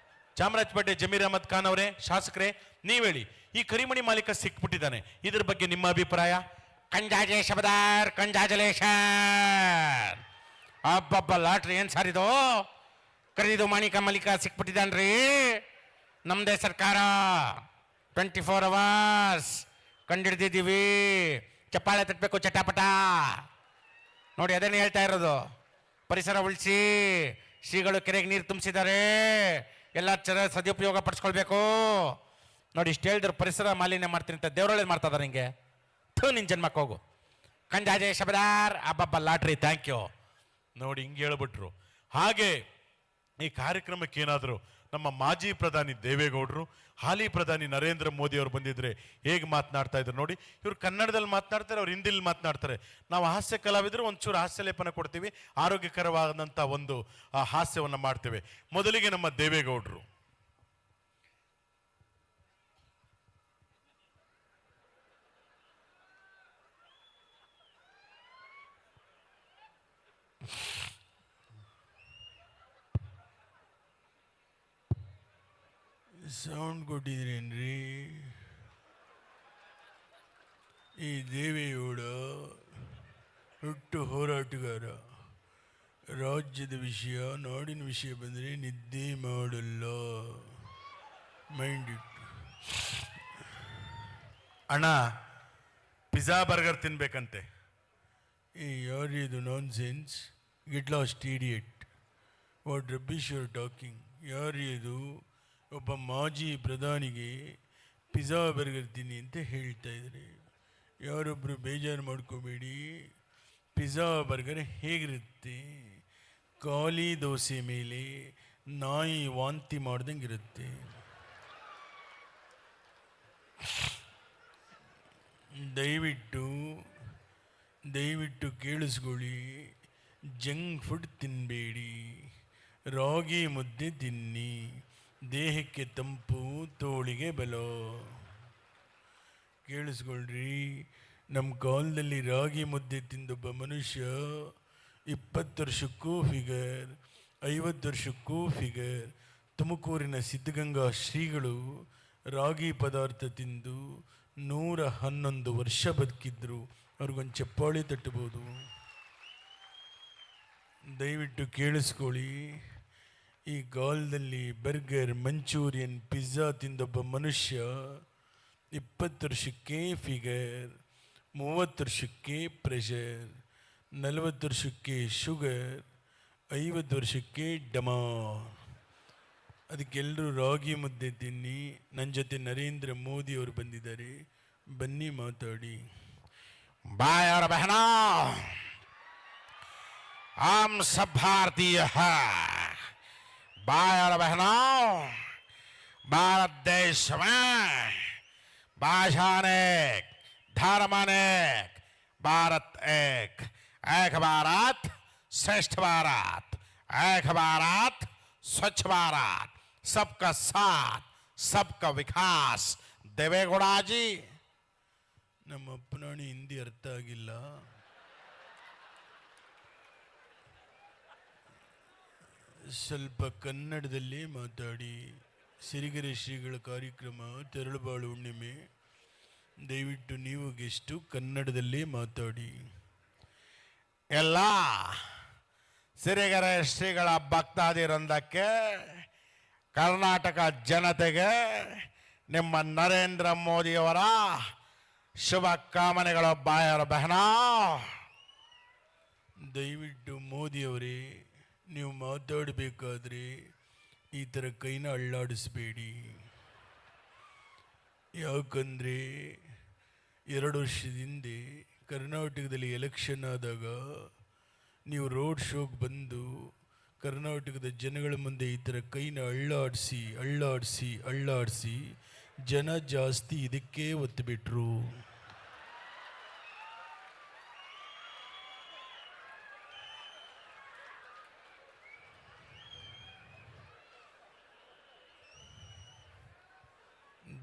ಚಾಮರಾಜಪೇಟೆ ಜಮೀರ್ ಅಹಮದ್ ಖಾನ್ ಅವರೇ, ಶಾಸಕರೇ, ನೀವ್ ಹೇಳಿ, ಈ ಕರಿಮಣಿ ಮಾಲೀಕ ಸಿಕ್ಬಿಟ್ಟಿದ್ದಾನೆ, ಇದ್ರ ಬಗ್ಗೆ ನಿಮ್ಮ ಅಭಿಪ್ರಾಯ? ಕಂಜಾಜೆ ಶಬದಾರ್, ಕಂಜಾಜಲೇಶನ್. ಅಬ್ಬಬ್ಬ, ಲಾಟ್ರಿ ಏನ್ ಸಾರ್ ಇದು? ಕರೀದು ಮಾಲೀಕ ಸಿಕ್ಬಿಟ್ಟಿದ್ದಾನ್ರಿ. ನಮ್ದೇ ಸರ್ಕಾರ 24 hours ಕಂಡಿಡ್ದಿದ್ದೀವಿ. ಚಪ್ಪಾಳೆ ತಟ್ಟಬೇಕು, ಚಟಾಪಟ. ನೋಡಿ, ಅದನ್ನೇ ಹೇಳ್ತಾ ಇರೋದು. ಪರಿಸರ ಉಳಿಸಿ, ಶ್ರೀಗಳು ಕೆರೆಗೆ ನೀರು ತುಂಬಿಸಿದ್ದಾರೆ, ಎಲ್ಲ ಸದುಪಯೋಗ ಪಡಿಸ್ಕೊಳ್ಬೇಕು. ನೋಡಿ, ಇಷ್ಟು ಹೇಳಿದ್ರು ಪರಿಸರ ಮಾಲಿನ್ಯ ಮಾಡ್ತೀನಿ ಅಂತ ದೇವರೊಳ್ಳೇದು ಮಾಡ್ತಾ ಇದ್ದಾರೆ. ಹಿಂಗೆ ನಿನ್ನ ಜನ್ಮಕ್ಕೆ ಹೋಗು. ಕಂಜಾಜೆ ಶಬದಾರ್, ಅಬ್ಬಬ್ಬ, ಲಾಟ್ರಿ, ಥ್ಯಾಂಕ್ ಯು. ನೋಡಿ, ಹಿಂಗೆ ಹೇಳ್ಬಿಟ್ರು. ಹಾಗೆ ಈ ಕಾರ್ಯಕ್ರಮಕ್ಕೆ ಏನಾದರೂ ನಮ್ಮ ಮಾಜಿ ಪ್ರಧಾನಿ ದೇವೇಗೌಡರು, ಹಾಲಿ ಪ್ರಧಾನಿ ನರೇಂದ್ರ ಮೋದಿ ಅವರು ಬಂದಿದ್ರೆ ಹೇಗೆ ಮಾತನಾಡ್ತಾ ಇದ್ರು ನೋಡಿ. ಇವ್ರು ಕನ್ನಡದಲ್ಲಿ ಮಾತನಾಡ್ತಾರೆ, ಅವ್ರು ಹಿಂದಿಲಿ ಮಾತನಾಡ್ತಾರೆ. ನಾವು ಹಾಸ್ಯ ಕಲಾವಿದರು ಒಂಚೂರು ಹಾಸ್ಯ ಲೇಪನ ಕೊಡ್ತೀವಿ, ಆರೋಗ್ಯಕರವಾದಂಥ ಒಂದು ಹಾಸ್ಯವನ್ನು ಮಾಡ್ತೇವೆ. ಮೊದಲಿಗೆ ನಮ್ಮ ದೇವೇಗೌಡರು. ಸೌಂಡ್ ಕೊಟ್ಟಿದ್ರೇನ್ರಿ? ಈ ದೇವೇಗೌಡ ಹುಟ್ಟು ಹೋರಾಟಗಾರ. ರಾಜ್ಯದ ವಿಷಯ, ನಾಡಿನ ವಿಷಯ ಬಂದರೆ ನಿದ್ದೆ ಮಾಡಲ್ಲ. ಮೈಂಡ್ ಇಟ್ಟು. ಅಣ್ಣ, ಪಿಜ್ಜಾ ಬರ್ಗರ್ ತಿನ್ಬೇಕಂತೆ. ಯಾರಿದು nonsense? Get lost idiot. What rubbish you are talking? ಯಾರಿದು? ಒಬ್ಬ ಮಾಜಿ ಪ್ರಧಾನಿಗೆ ಪಿಜ್ಜಾ ಬರ್ಗರ್ ತಿನ್ನಿ ಅಂತ ಹೇಳ್ತಾ ಇದ್ದಾರೆ. ಯಾರೊಬ್ಬರು ಬೇಜಾರು ಮಾಡ್ಕೋಬೇಡಿ. ಪಿಜ್ಜಾ ಬರ್ಗರ್ ಹೇಗಿರುತ್ತೆ? ಖಾಲಿ ದೋಸೆ ಮೇಲೆ ನಾಯಿ ವಾಂತಿ ಮಾಡ್ದಂಗೆ ಇರುತ್ತೆ. ದಯವಿಟ್ಟು ಕೇಳಿಸ್ಕೊಳ್ಳಿ. ಜಂಕ್ ಫುಡ್ ತಿನ್ನಬೇಡಿ, ರಾಗಿ ಮುದ್ದೆ ತಿನ್ನಿ. ದೇಹಕ್ಕೆ ತಂಪು, ತೋಳಿಗೆ ಬಲ. ಕೇಳಿಸ್ಕೊಳ್ರಿ, ನಮ್ಮ ಕಾಲದಲ್ಲಿ ರಾಗಿ ಮುದ್ದೆ ತಿಂದೊಬ್ಬ ಮನುಷ್ಯ 20 ವರ್ಷಕ್ಕೂ ಫಿಗರ್, 50 ವರ್ಷಕ್ಕೂ ಫಿಗರ್. ತುಮಕೂರಿನ ಸಿದ್ಧಗಂಗಾ ಶ್ರೀಗಳು ರಾಗಿ ಪದಾರ್ಥ ತಿಂದು 111 ವರ್ಷ ಬದುಕಿದ್ರು. ಅವ್ರಿಗೊಂದು ಚಪ್ಪಾಳಿ ತಟ್ಟಬಹುದು. ದಯವಿಟ್ಟು ಕೇಳಿಸ್ಕೊಳ್ಳಿ. ಈ ಕಾಲದಲ್ಲಿ ಬರ್ಗರ್, ಮಂಚೂರಿಯನ್, ಪಿಜ್ಜಾ ತಿಂದೊಬ್ಬ ಮನುಷ್ಯ 20 ವರ್ಷಕ್ಕೆ ಫಿಗರ್, 30 ವರ್ಷಕ್ಕೆ ಪ್ರೆಷರ್, 40 ವರ್ಷಕ್ಕೆ ಶುಗರ್, 50 ವರ್ಷಕ್ಕೆ ಡಮಾರ್. ಅದಕ್ಕೆಲ್ಲರೂ ರಾಗಿ ಮುದ್ದೆ ತಿನ್ನಿ. ನನ್ನ ಜೊತೆ ನರೇಂದ್ರ ಮೋದಿ ಅವರು ಬಂದಿದ್ದಾರೆ, ಬನ್ನಿ ಮಾತಾಡಿ. भाई और बहनों, हम सब भारतीय हैं। भाई और बहनों, भारत देश में भाषा अनेक, धर्म अनेक, भारत एक। एक भारत श्रेष्ठ भारत, एक भारत स्वच्छ भारत, सबका साथ, सबका विकास। देवेगौड़ा जी, ನಮ್ಮ ಅಪ್ಪನಾಣಿ ಹಿಂದಿ ಅರ್ಥ ಆಗಿಲ್ಲ. ಸ್ವಲ್ಪ ಕನ್ನಡದಲ್ಲಿ ಮಾತಾಡಿ. ಸಿರಿಗೆರೆ ಶ್ರೀಗಳ ಕಾರ್ಯಕ್ರಮ ತೆರಳುಬಾಳು ಹುಣ್ಣಿಮೆ. ದಯವಿಟ್ಟು ನೀವು ಗೆಷ್ಟು ಕನ್ನಡದಲ್ಲೇ ಮಾತಾಡಿ. ಎಲ್ಲ ಸಿರಿಗೆರೆ ಶ್ರೀಗಳ ಭಕ್ತಾದಿ ವೃಂದಕ್ಕೆ, ಕರ್ನಾಟಕ ಜನತೆಗೆ ನಿಮ್ಮ ನರೇಂದ್ರ ಮೋದಿಯವರ ಶುಭ ಕಾಮನೆಗಳು. ಬಾಯರ ಬಹನ, ದಯವಿಟ್ಟು ಮೋದಿಯವರೇ, ನೀವು ಮಾತಾಡಬೇಕಾದ್ರೆ ಈ ಥರ ಕೈನ ಅಳ್ಳಾಡಿಸ್ಬೇಡಿ. ಯಾಕಂದರೆ 2 ವರ್ಷದ ಹಿಂದೆ ಕರ್ನಾಟಕದಲ್ಲಿ ಎಲೆಕ್ಷನ್ ಆದಾಗ ನೀವು ರೋಡ್ ಶೋಗೆ ಬಂದು ಕರ್ನಾಟಕದ ಜನಗಳ ಮುಂದೆ ಈ ಥರ ಕೈನ ಅಳ್ಳಾಡಿಸಿ ಅಳ್ಳಾಡಿಸಿ ಅಳ್ಳಾಡಿಸಿ ಜನ ಜಾಸ್ತಿ ಇದಕ್ಕೆ ಒತ್ತು ಬಿಟ್ರು.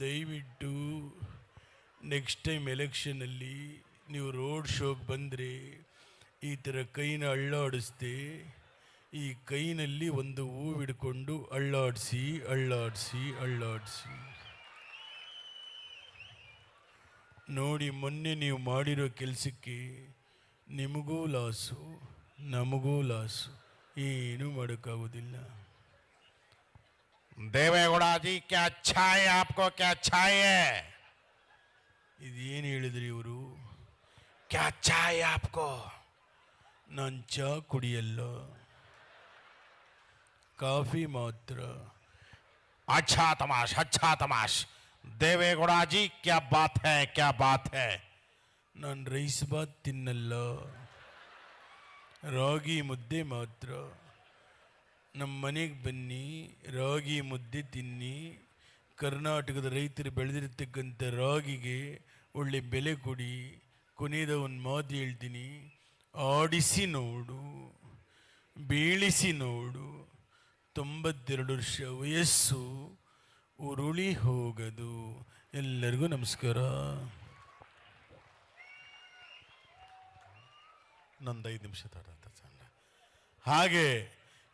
ದಯವಿಟ್ಟು ನೆಕ್ಸ್ಟ್ ಟೈಮ್ ಎಲೆಕ್ಷನಲ್ಲಿ ನೀವು ರೋಡ್ ಶೋಗೆ ಬಂದರೆ ಈ ಥರ ಕೈನ ಅಳ್ಳಾಡಿಸ್ದೆ ಈ ಕೈನಲ್ಲಿ ಒಂದು ಹೂವು ಹಿಡ್ಕೊಂಡು ಅಳ್ಳಾಡಿಸಿ ಅಳ್ಳಾಡಿಸಿ ಅಳ್ಳಾಡಿಸಿ ನೋಡಿ. ಮೊನ್ನೆ ನೀವು ಮಾಡಿರೋ ಕೆಲಸಕ್ಕೆ ನಿಮಗೂ ಲಾಸು, ನಮಗೂ ಲಾಸು, ಏನೂ ಮಾಡೋಕ್ಕಾಗೋದಿಲ್ಲ. ದೇವೇಗೌಡ ಜಿ, ಕ್ಯಾ ಛಾಯೆ ಆಪ್ಕೋ, ಕ್ಯಾ ಛಾಯೆ? ಇದೇನು ಹೇಳಿದ್ರಿ ಇವರು? ಕ್ಯಾ ಛಾಯೆ ಆಪ್ಕೋ? ನಾನು ಚಹಾ ಕುಡಿಯಲ್ಲ, ಕಾಫಿ ಮಾತ್ರ. अच्छा तमाश, अच्छा तमाश। देवेगौड़ा जी, क्या बात है, क्या बात है? ನಾನು ರೈಸ್ ಬಾತ್ ತಿನ್ನಲ್ಲ, ರಾಗಿ ಮುದ್ದೆ ಮಾತ್ರ. ನಮ್ಮ ಮನೆಗೆ ಬನ್ನಿ, ರಾಗಿ ಮುದ್ದೆ ತಿನ್ನಿ. ಕರ್ನಾಟಕದ ರೈತರು ಬೆಳೆದಿರ್ತಕ್ಕಂಥ ರಾಗಿಗೆ ಒಳ್ಳೆ ಬೆಲೆ ಕೊಡಿ. ಕೊನೆಯದ ಒಂದು ಮಾತು ಹೇಳ್ತೀನಿ, ಆಡಿಸಿ ನೋಡು, ಬೀಳಿಸಿ ನೋಡು. 92 ವರ್ಷ ವಯಸ್ಸು, ಉರುಳಿ ಹೋಗದು. ಎಲ್ಲರಿಗೂ ನಮಸ್ಕಾರ. ನಂದು 5 ನಿಮಿಷ ಹಾಗೆ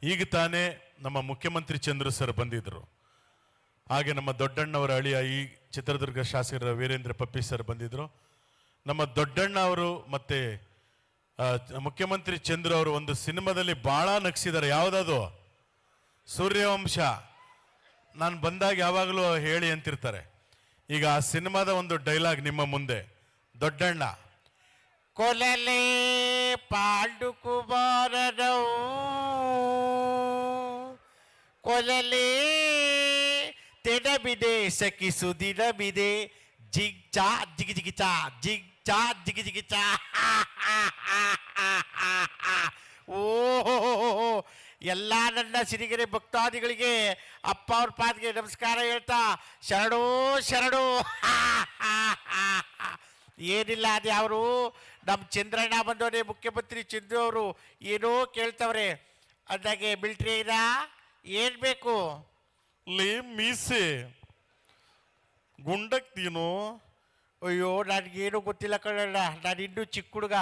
ಈಗ ತಾನೇ ನಮ್ಮ ಮುಖ್ಯಮಂತ್ರಿ ಚಂದ್ರ ಸರ್ ಬಂದಿದ್ದರು. ಹಾಗೆ ನಮ್ಮ ದೊಡ್ಡಣ್ಣವರ ಅಳಿಯ ಈ ಚಿತ್ರದುರ್ಗ ಶಾಸಕರ ವೀರೇಂದ್ರ ಪಪ್ಪಿ ಸರ್ ಬಂದಿದ್ದರು. ನಮ್ಮ ದೊಡ್ಡಣ್ಣ ಅವರು ಮತ್ತು ಮುಖ್ಯಮಂತ್ರಿ ಚಂದ್ರ ಅವರು ಒಂದು ಸಿನಿಮಾದಲ್ಲಿ ಭಾಳ ನಗಿಸಿದ್ದಾರೆ. ಯಾವುದದು? ಸೂರ್ಯವಂಶ. ನಾನು ಬಂದಾಗ ಯಾವಾಗಲೂ ಹೇಳಿ ಅಂತಿರ್ತಾರೆ. ಈಗ ಆ ಸಿನಿಮಾದ ಒಂದು ಡೈಲಾಗ್ ನಿಮ್ಮ ಮುಂದೆ. ದೊಡ್ಡಣ್ಣ: ಕೊಲಲೆ ಪಾಂಡು ಕುಮಾರನವು, ಕೊಲಲೆ ತೆಡಬಿದೆ ಸಖಿಸು ದಿನಬಿದೆ, ಜಿಗ್ ಚಾ ಜಿಗಿ ಜಿಗಿ ಚಾ, ಜಿಗ್ ಚಾ ಜಿಗಿ ಜಿಗಿ ಚಾ. ಓಹೋ, ಎಲ್ಲ ನನ್ನ ಸಿರಿಗೆರೆ ಭಕ್ತಾದಿಗಳಿಗೆ ಅಪ್ಪ ಅವ್ರ ಪಾದಿಗೆ ನಮಸ್ಕಾರ ಹೇಳ್ತಾ ಶರಣು ಶರಣು. ಏನಿಲ್ಲ, ಅದೇ ಅವರು ನಮ್ಮ ಚಂದ್ರಣ್ಣ ಬಂದವರೇ, ಮುಖ್ಯಮಂತ್ರಿ ಚಂದ್ರು ಅವರು ಏನೋ ಕೇಳ್ತವ್ರೆ. ಅಂದಾಗೆ ಮಿಲ್ಟ್ರಿ ಏನ್ ಬೇಕು? ಲೇ ಮೀಸೆ ಗುಂಡಕ್ತೀನು. ಅಯ್ಯೋ, ನನಗೇನು ಗೊತ್ತಿಲ್ಲ ಕಣಣ್ಣ, ನಾನು ಇನ್ನೂ ಚಿಕ್ಕ ಹುಡುಗ.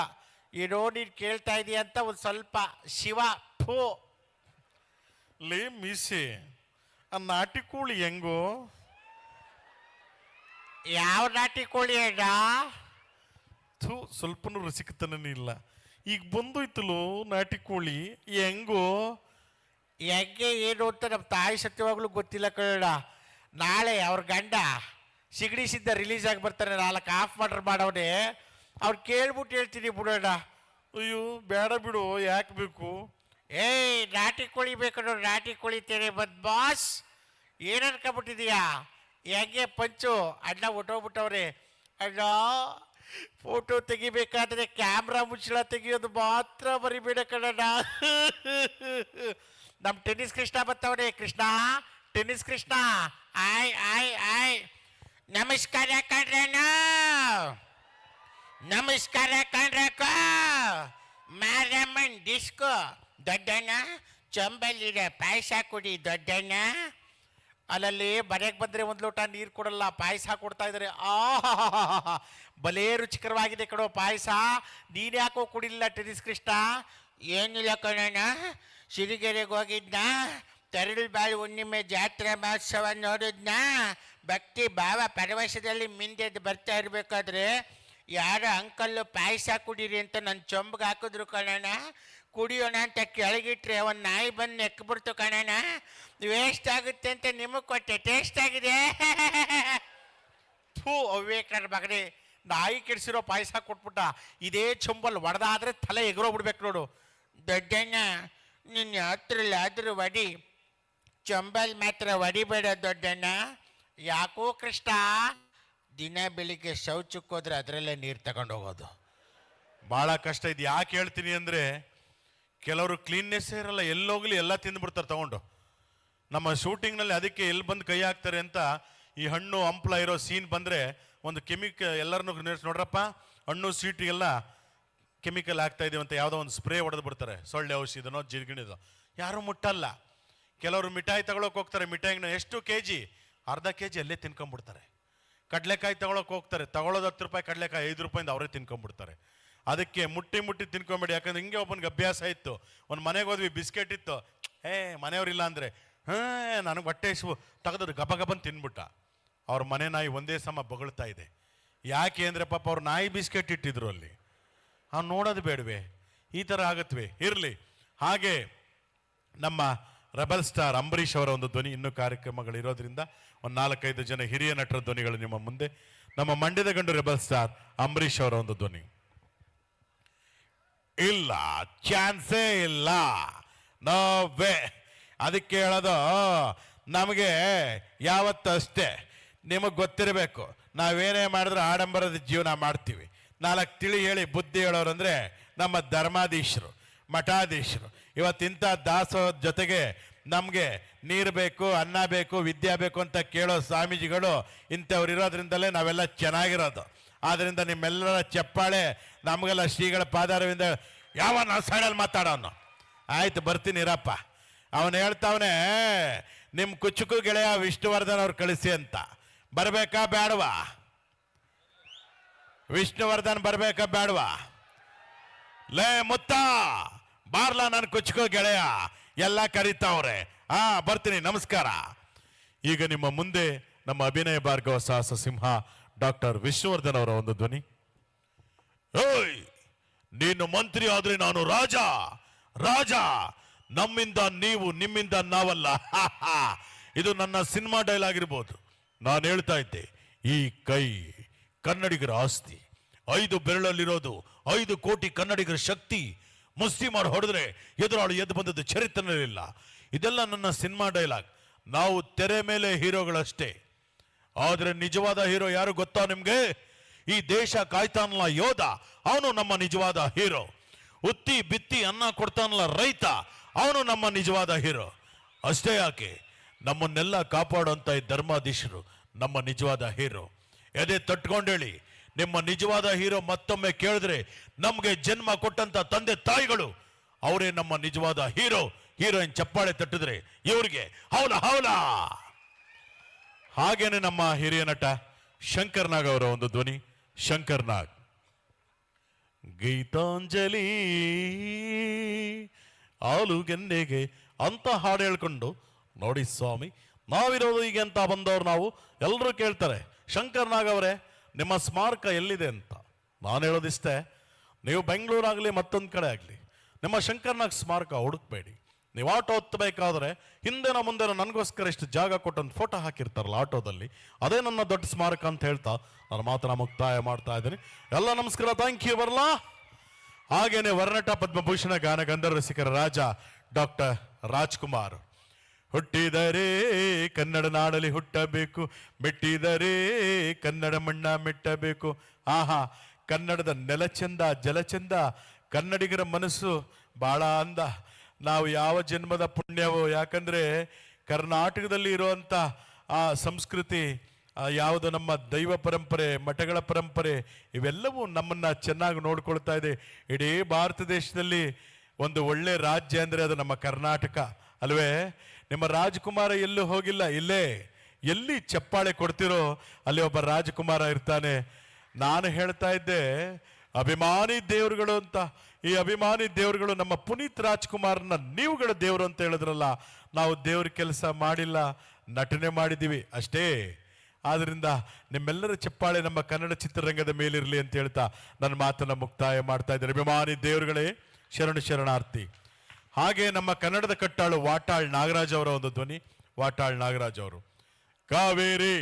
ಏನೋ ನೀನು ಕೇಳ್ತಾ ಇದೀಯ ಅಂತ ಒಂದು ಸ್ವಲ್ಪ ಶಿವ ಫೋ. ಲೇ ಮೀಸೆ, ಆ ನಾಟಿ ಕೋಳಿ ಹೆಂಗೋ? ಯಾವ ನಾಟಿ ಕೋಳಿ ಅಣ್ಣ? ಥೂ ಸ್ವಲ್ಪನೂ ರಸಿಕತನನೇ ಇಲ್ಲ. ಈಗ ಬಂದೋಯ್ತಲೋ ನಾಟಿ ಕೋಳಿ, ಹೆಂಗೋ ಹೆಂಗೆ ಏನು ಅಂತ ನಮ್ಮ ತಾಯಿ ಸತ್ಯವಾಗ್ಲೂ ಗೊತ್ತಿಲ್ಲ ಕಣ. ನಾಳೆ ಅವ್ರ ಗಂಡ ಸಿಗಡಿ ಸಿದ್ಧ ರಿಲೀಸ್ ಆಗಿ ಬರ್ತಾರೆ, 4 ಆಫ್ ಮರ್ಡರ್ ಮಾಡವನೆ. ಅವ್ರು ಕೇಳ್ಬಿಟ್ಟು ಹೇಳ್ತೀನಿ ಬಿಡೋಣ. ಅಯ್ಯೋ ಬೇಡ ಬಿಡು, ಯಾಕೆ ಬೇಕು? ಏಯ್ ನಾಟಿ ಕೋಳಿ ಬೇಕು ನೋಡಿ, ನಾಟಿ ಕೋಳಿ ತೇರೆ ಬಂದ್ ಬಾಸ್. ಏನು ಅನ್ಕೊಂಬಿಟ್ಟಿದೀಯಾ? ಹೆಂಗೆ ಪಂಚು ಅಣ್ಣ ಹೊಟ್ಟೋಗ್ಬಿಟ್ಟವ್ರೆ. ಅಣ್ಣ ಫೋಟೋ ತೆಗಿಬೇಕಾದ್ರೆ ಕ್ಯಾಮ್ರಾ ಮುಚ್ಚಳ ತೆಗಿಯೋದು ಮಾತ್ರ ಬರಿಬೇಡ ಕಣಣ್ಣ. ನಮ್ಮ ಟೆನ್ನಿಸ್ ಕೃಷ್ಣ ಬರ್ತಾವ್ರೆ. ಕೃಷ್ಣ, ಟೆನ್ನಿಸ್ ಕೃಷ್ಣ, ಆಯ್ ಆಯ್ ಆಯ್. ನಮಸ್ಕಾರ ಕಣ್ರಣ್ಣ, ನಮಸ್ಕಾರ ಕಣ್ರಕ್ಕ. ಮಾರಮ್ಮನ್ ಡಿಸ್ಕೋ ದೊಡ್ಡಣ್ಣ, ಚಂಬಲ್ಲಿರ ಪಾಯಸ ಕೊಡಿ ದೊಡ್ಡಣ್ಣ. ಅಲ್ಲಲ್ಲಿ ಬರೆಯಕ್ಕೆ ಬಂದರೆ 1 ಲೋಟ ನೀರು ಕೊಡಲ್ಲ, ಪಾಯಸ ಕೊಡ್ತಾ ಇದ್ದಾರೆ. ಬಲೇ ರುಚಿಕರವಾಗಿದೆ ಕಣೋ ಪಾಯಸ. ನೀನು ಯಾಕೋ ಕುಡಿಲಿಲ್ಲ ಟೆನ್ನಿಸ್ ಕೃಷ್ಣ? ಏನಿಲ್ಲ ಕಣಣ್ಣ, ಸಿರಿಗೆರೆಗೆ ಹೋಗಿದ್ನ, ತರಳು ಬಾಳಿ ಹುಣ್ಣಿಮೆ ಜಾತ್ರೆ ಮಹೋತ್ಸವ ನೋಡಿದ್ನ. ಭಕ್ತಿ ಭಾವ ಪರವಶದಲ್ಲಿ ಮಿಂದೆದ್ದು ಬರ್ತಾ ಇರಬೇಕಾದ್ರೆ ಯಾರೋ ಅಂಕಲ್ಲು ಪಾಯಸ ಕುಡೀರಿ ಅಂತ ನನ್ನ ಚೊಂಬಗೆ ಹಾಕಿದ್ರು ಕಣಣ್ಣ. ಕುಡಿಯೋಣ ಅಂತ ಕೆಳಗಿಟ್ರೆ ಒಂದು ನಾಯಿ ಬಂದು ನೆಕ್ಬಿಡ್ತು ಕಣಣ್ಣ. ವೇಸ್ಟ್ ಆಗುತ್ತೆ ಅಂತ ನಿಮಗೆ ಕೊಟ್ಟೆ, ಟೇಸ್ಟ್ ಆಗಿದೆ. ಥೂ ಅವ್ವೇಕರ ಮಗನೇ, ನಾಯಿ ಕೆಡಿಸಿರೋ ಪಾಯಸ ಕೊಟ್ಬಿಟ್ಟ. ಇದೇ ಚೊಂಬಲ್ಲಿ ಒಡೆದಾದ್ರೆ ತಲೆ ಎಗರೋಗ್ಬಿಡ್ಬೇಕು ನೋಡು. ದೊಡ್ಡಣ್ಣ ನಿನ್ನ ಹತ್ರಲ್ಲಾದ್ರೂ ಒಡಿ, ಚೊಂಬಲ್ ಮಾತ್ರ ಒಡಿಬೇಡ ದೊಡ್ಡಣ್ಣ. ಯಾಕೋ ಕೃಷ್ಣ, ದಿನ ಬೆಳಿಗ್ಗೆ ಶೌಚಕ್ಕೆ ಹೋದ್ರೆ ಅದರಲ್ಲೇ ನೀರು ತಗೊಂಡು ಹೋಗೋದು ಭಾಳ ಕಷ್ಟ. ಇದು ಯಾಕೆ ಹೇಳ್ತೀನಿ ಅಂದರೆ, ಕೆಲವರು ಕ್ಲೀನ್ನೆಸ್ಸೇ ಇರಲ್ಲ, ಎಲ್ಲೋಗ್ಲಿ ಎಲ್ಲ ತಿಂದುಬಿಡ್ತಾರೆ ತಗೊಂಡು. ನಮ್ಮ ಶೂಟಿಂಗ್ನಲ್ಲಿ ಅದಕ್ಕೆ ಎಲ್ಲಿ ಬಂದು ಕೈ ಹಾಕ್ತಾರೆ ಅಂತ, ಈ ಹಣ್ಣು ಹಂಪ್ಲ ಇರೋ ಸೀನ್ ಬಂದರೆ ಒಂದು ಎಲ್ಲರನ್ನೂ ನೋಡ್ರಪ್ಪ, ಹಣ್ಣು ಸ್ವೀಟಿಗೆಲ್ಲ ಕೆಮಿಕಲ್ ಆಗ್ತಾ ಇದೀವಿ ಅಂತ ಯಾವುದೋ ಒಂದು ಸ್ಪ್ರೇ ಹೊಡೆದು ಬಿಡ್ತಾರೆ, ಸೊಳ್ಳೆ ಔಷಧಿನೋ ಜಿಗಿಣಿದೋ. ಯಾರೂ ಮುಟ್ಟಲ್ಲ. ಕೆಲವರು ಮಿಠಾಯಿ ತಗೊಳಕ್ಕೆ ಹೋಗ್ತಾರೆ, ಮಿಠಾಯಿನ ಎಷ್ಟು kg, ಅರ್ಧ kg ಅಲ್ಲೇ ತಿನ್ಕೊಂಡ್ಬಿಡ್ತಾರೆ. ಕಡಲೆಕಾಯಿ ತಗೊಳಕ್ಕೆ ಹೋಗ್ತಾರೆ, ತಗೊಳ್ಳೋದು 10 ರೂಪಾಯಿ, ಕಡಲೆಕಾಯಿ 5 ರೂಪಾಯಿಂದ ಅವರೇ ತಿನ್ಕೊಂಡ್ಬಿಡ್ತಾರೆ. ಅದಕ್ಕೆ ಮುಟ್ಟಿ ತಿನ್ಕೊಂಬೇಡಿ. ಯಾಕಂದ್ರೆ ಹಿಂಗೆ ಒಬ್ಬನಿಗೆ ಅಭ್ಯಾಸ ಇತ್ತು. ಒಂದು ಮನೆಗೆ ಹೋದ್ವಿ, ಬಿಸ್ಕೆಟ್ ಇತ್ತು, ಮನೆಯವರಿಲ್ಲ ಅಂದರೆ ನನಗೆ ಹೊಟ್ಟೆ ತೆಗೆದು ಗಬಗಬನ್ ತಿನ್ಬಿಟ್ಟ. ಅವ್ರ ಮನೆ ನಾಯಿ ಒಂದೇ ಸಮ ಬೊಗಳ್ತಾ ಇದೆ. ಯಾಕೆ ಅಂದರೆ ಪಾಪ ಅವ್ರು ನಾಯಿ ಬಿಸ್ಕೆಟ್ ಇಟ್ಟಿದ್ರು ಅಲ್ಲಿ. ಅವ್ನು ನೋಡೋದು ಬೇಡವೆ? ಈ ಥರ ಆಗತ್ವೆ. ಇರಲಿ. ಹಾಗೆ ನಮ್ಮ ರೆಬಲ್ ಸ್ಟಾರ್ ಅಂಬರೀಷ್ ಅವರ ಒಂದು ಧ್ವನಿ, ಇನ್ನೂ ಕಾರ್ಯಕ್ರಮಗಳಿರೋದ್ರಿಂದ ಒಂದು 4-5 ಜನ ಹಿರಿಯ ನಟರ ಧ್ವನಿಗಳು ನಿಮ್ಮ ಮುಂದೆ. ನಮ್ಮ ಮಂಡ್ಯದ ಗಂಡು ರೆಬಲ್ ಸ್ಟಾರ್ ಅಂಬರೀಷ್ ಅವರ ಒಂದು ಧ್ವನಿ. ಇಲ್ಲ, ಚಾನ್ಸೇ ಇಲ್ಲ, ನೋ ವೇ. ಅದಕ್ಕೆ ಹೇಳೋದು, ನಮಗೆ ಯಾವತ್ತೂ ಅಷ್ಟೇ, ನಿಮಗೆ ಗೊತ್ತಿರಬೇಕು, ನಾವೇನೇ ಮಾಡಿದ್ರೆ ಆಡಂಬರದ ಜೀವನ ಮಾಡ್ತೀವಿ. 4 ತಿಳಿ ಹೇಳಿ ಬುದ್ಧಿ ಹೇಳೋರು ಅಂದರೆ ನಮ್ಮ ಧರ್ಮಾಧೀಶರು, ಮಠಾಧೀಶರು. ಇವತ್ತಿಂಥ ದಾಸೋಹದ ಜೊತೆಗೆ ನಮಗೆ ನೀರು ಬೇಕು, ಅನ್ನ ಬೇಕು, ವಿದ್ಯೆ ಬೇಕು ಅಂತ ಕೇಳೋ ಸ್ವಾಮೀಜಿಗಳು ಇಂಥವ್ರು ಇರೋದ್ರಿಂದಲೇ ನಾವೆಲ್ಲ ಚೆನ್ನಾಗಿರೋದು. ಆದ್ದರಿಂದ ನಿಮ್ಮೆಲ್ಲರ ಚಪ್ಪಾಳೆ ನಮಗೆಲ್ಲ ಶ್ರೀಗಳ ಪಾದಾರವಿಂದ. ಯಾವನ ಸೈಡಲ್ಲಿ ಮಾತಾಡೋನು? ಆಯ್ತು ಬರ್ತೀನಿ ಇರಪ್ಪ. ಅವನು ಹೇಳ್ತಾವನೆ, ನಿಮ್ಮ ಕುಚುಕು ಗೆಳೆಯ ವಿಷ್ಣುವರ್ಧನ್ ಅವ್ರು ಕಳಿಸಿ ಅಂತ. ಬರಬೇಕಾ ಬೇಡವಾ? ವಿಷ್ಣುವರ್ಧನ್ ಬರಬೇಕಾ ಬೇಡವಾ? ಲೇ ಮುತ್ತ ಬಾರ್ಲಾ, ನನ್ನ ಕುಚುಕು ಗೆಳೆಯ, ಎಲ್ಲ ಕರೀತಾವ್ರೆ. ಬರ್ತೀನಿ, ನಮಸ್ಕಾರ. ಈಗ ನಿಮ್ಮ ಮುಂದೆ ನಮ್ಮ ಅಭಿನಯ ಭಾರ್ಗವ ಸಾಹಸ ಸಿಂಹ ಡಾಕ್ಟರ್ ವಿಷ್ಣುವರ್ಧನ್ ಅವರ ಒಂದು ಧ್ವನಿ. ಓಯ್, ನೀನು ಮಂತ್ರಿ ಆದ್ರೆ ನಾನು ರಾಜ, ರಾಜ. ನಮ್ಮಿಂದ ನೀವು, ನಿಮ್ಮಿಂದ ನಾವಲ್ಲ. ಇದು ನನ್ನ ಸಿನಿಮಾ ಡೈಲಾಗ್ ಇರ್ಬೋದು. ನಾನು ಹೇಳ್ತಾ ಇದ್ದೆ, ಈ ಕೈ ಕನ್ನಡಿಗರ ಆಸ್ತಿ, 5 ಬೆರಳಲ್ಲಿರೋದು 5 ಕೋಟಿ ಕನ್ನಡಿಗರ ಶಕ್ತಿ. ಮುಸ್ಲಿಮರು ಹೊಡೆದ್ರೆ ಎದುರಾಳು ಎದ್ದು ಬಂದದ್ದು ಚರಿತ್ರೆಯಲ್ಲಿಲ್ಲ. ಇದೆಲ್ಲ ನನ್ನ ಸಿನಿಮಾ ಡೈಲಾಗ್. ನಾವು ತೆರೆ ಮೇಲೆ ಹೀರೋಗಳಷ್ಟೇ, ಆದ್ರೆ ನಿಜವಾದ ಹೀರೋ ಯಾರು ಗೊತ್ತಾ ನಿಮ್ಗೆ? ಈ ದೇಶ ಕಾಯ್ತಾನಲ್ಲ ಯೋಧ, ಅವನು ನಮ್ಮ ನಿಜವಾದ ಹೀರೋ. ಉತ್ತಿ ಬಿತ್ತಿ ಅನ್ನ ಕೊಡ್ತಾನಲ್ಲ ರೈತ, ಅವನು ನಮ್ಮ ನಿಜವಾದ ಹೀರೋ. ಅಷ್ಟೇ ಯಾಕೆ, ನಮ್ಮನ್ನೆಲ್ಲ ಕಾಪಾಡುವಂತ ಈ ಧರ್ಮಾಧೀಶರು ನಮ್ಮ ನಿಜವಾದ ಹೀರೋ. ಎದೆ ತಟ್ಕೊಂಡೇಳಿ, ನಿಮ್ಮ ನಿಜವಾದ ಹೀರೋ ಮತ್ತೊಮ್ಮೆ ಕೇಳಿದ್ರೆ ನಮ್ಗೆ ಜನ್ಮ ಕೊಟ್ಟಂತ ತಂದೆ ತಾಯಿಗಳು, ಅವರೇ ನಮ್ಮ ನಿಜವಾದ ಹೀರೋ. ಹೀರೋಯಿನ್ ಚಪ್ಪಾಳೆ ತಟ್ಟಿದ್ರೆ ಇವ್ರಿಗೆ ಹೌಲ ಹೌಲ. ಹಾಗೇನೆ ನಮ್ಮ ಹಿರಿಯ ನಟ ಶಂಕರ್ ನಾಗ್ ಅವರ ಒಂದು ಧ್ವನಿ. ಶಂಕರ್ ನಾಗ್. ಗೀತಾಂಜಲಿ ಆಲೂಗೆನ್ನೆಗೆ ಅಂತ ಹಾಡು ಹೇಳ್ಕೊಂಡು, ನೋಡಿ ಸ್ವಾಮಿ, ನಾವಿರೋದು ಹೀಗೆ ಅಂತ ಬಂದವ್ರು ನಾವು. ಎಲ್ಲರೂ ಕೇಳ್ತಾರೆ, ಶಂಕರ್ ನಾಗ್ ಅವರೇ, ನಿಮ್ಮ ಸ್ಮಾರಕ ಎಲ್ಲಿದೆ ಅಂತ ನಾನು ಹೇಳೋದಿಷ್ಟೇ, ನೀವು ಬೆಂಗಳೂರಾಗಲಿ ಮತ್ತೊಂದು ಕಡೆ ಆಗಲಿ ನಿಮ್ಮ ಶಂಕರ್ನಾಗ್ ಸ್ಮಾರಕ ಹುಡುಕ್ಬೇಡಿ. ನೀವು ಆಟೋ ಹತ್ತಬೇಕಾದ್ರೆ ಹಿಂದೆನ ಮುಂದೆನ ನನಗೋಸ್ಕರ ಇಷ್ಟು ಜಾಗ ಕೊಟ್ಟೊಂದು ಫೋಟೋ ಹಾಕಿರ್ತಾರಲ್ಲ ಆಟೋದಲ್ಲಿ, ಅದೇ ನನ್ನ ದೊಡ್ಡ ಸ್ಮಾರಕ ಅಂತ ಹೇಳ್ತಾ ನಾನು ಮಾತನ್ನ ಮುಕ್ತಾಯ ಮಾಡ್ತಾ ಇದ್ದೀನಿ. ಎಲ್ಲ ನಮಸ್ಕಾರ, ಥ್ಯಾಂಕ್ ಯು ಬರಲಾ. ಹಾಗೇನೆ ವರ್ಣಟ ಪದ್ಮಭೂಷಣ ಗಾನ ಗಂಧರ್ವ ರಸಿಕರ ರಾಜ ಡಾಕ್ಟರ್ ರಾಜ್ಕುಮಾರ್. ಹುಟ್ಟಿದರೆ ಕನ್ನಡ ನಾಡಲಿ ಹುಟ್ಟಬೇಕು, ಮೆಟ್ಟಿದರೆ ಕನ್ನಡ ಮಣ್ಣ ಮೆಟ್ಟಬೇಕು. ಆಹಾ, ಕನ್ನಡದ ನೆಲ ಚಂದ, ಜಲ ಚಂದ, ಕನ್ನಡಿಗರ ಮನಸ್ಸು ಬಹಳ ಅಂದ. ನಾವು ಯಾವ ಜನ್ಮದ ಪುಣ್ಯವೋ, ಯಾಕಂದ್ರೆ ಕರ್ನಾಟಕದಲ್ಲಿ ಇರುವಂತ ಆ ಸಂಸ್ಕೃತಿ, ಯಾವುದು ನಮ್ಮ ದೈವ ಪರಂಪರೆ, ಮಠಗಳ ಪರಂಪರೆ, ಇವೆಲ್ಲವೂ ನಮ್ಮನ್ನ ಚೆನ್ನಾಗಿ ನೋಡ್ಕೊಳ್ತಾ ಇದೆ. ಇಡೀ ಭಾರತ ದೇಶದಲ್ಲಿ ಒಂದು ಒಳ್ಳೆ ರಾಜ್ಯ ಅಂದ್ರೆ ಅದು ನಮ್ಮ ಕರ್ನಾಟಕ ಅಲ್ವೇ? ನಿಮ್ಮ ರಾಜಕುಮಾರ ಎಲ್ಲೂ ಹೋಗಿಲ್ಲ, ಇಲ್ಲೇ ಎಲ್ಲಿ ಚಪ್ಪಾಳೆ ಕೊಡ್ತಿರೋ ಅಲ್ಲಿ ಒಬ್ಬ ರಾಜಕುಮಾರ ಇರ್ತಾನೆ. ನಾನು ಹೇಳ್ತಾ ಇದ್ದೆ ಅಭಿಮಾನಿ ದೇವರುಗಳು ಅಂತ. ಈ ಅಭಿಮಾನಿ ದೇವರುಗಳು ನಮ್ಮ ಪುನೀತ್ ರಾಜ್ಕುಮಾರ್ನ ನೀವುಗಳ ದೇವರು ಅಂತ ಹೇಳಿದ್ರಲ್ಲ, ನಾವು ದೇವ್ರ ಕೆಲಸ ಮಾಡಿಲ್ಲ, ನಟನೆ ಮಾಡಿದ್ದೀವಿ ಅಷ್ಟೇ. ಆದ್ರಿಂದ ನಿಮ್ಮೆಲ್ಲರ ಚಪ್ಪಾಳೆ ನಮ್ಮ ಕನ್ನಡ ಚಿತ್ರರಂಗದ ಮೇಲಿರಲಿ ಅಂತ ಹೇಳ್ತಾ ನನ್ನ ಮಾತನ್ನ ಮುಕ್ತಾಯ ಮಾಡ್ತಾ ಇದ್ದೇನೆ. ಅಭಿಮಾನಿ ದೇವರುಗಳೇ ಶರಣು ಶರಣಾರ್ಥಿ. ಹಾಗೆ ನಮ್ಮ ಕನ್ನಡದ ಕಟ್ಟಾಳು ವಾಟಾಳ್ ನಾಗರಾಜ್ ಅವರ ಒಂದು ಧ್ವನಿ. ವಾಟಾಳ್ ನಾಗರಾಜ್ ಅವರು, ಕಾವೇರಿ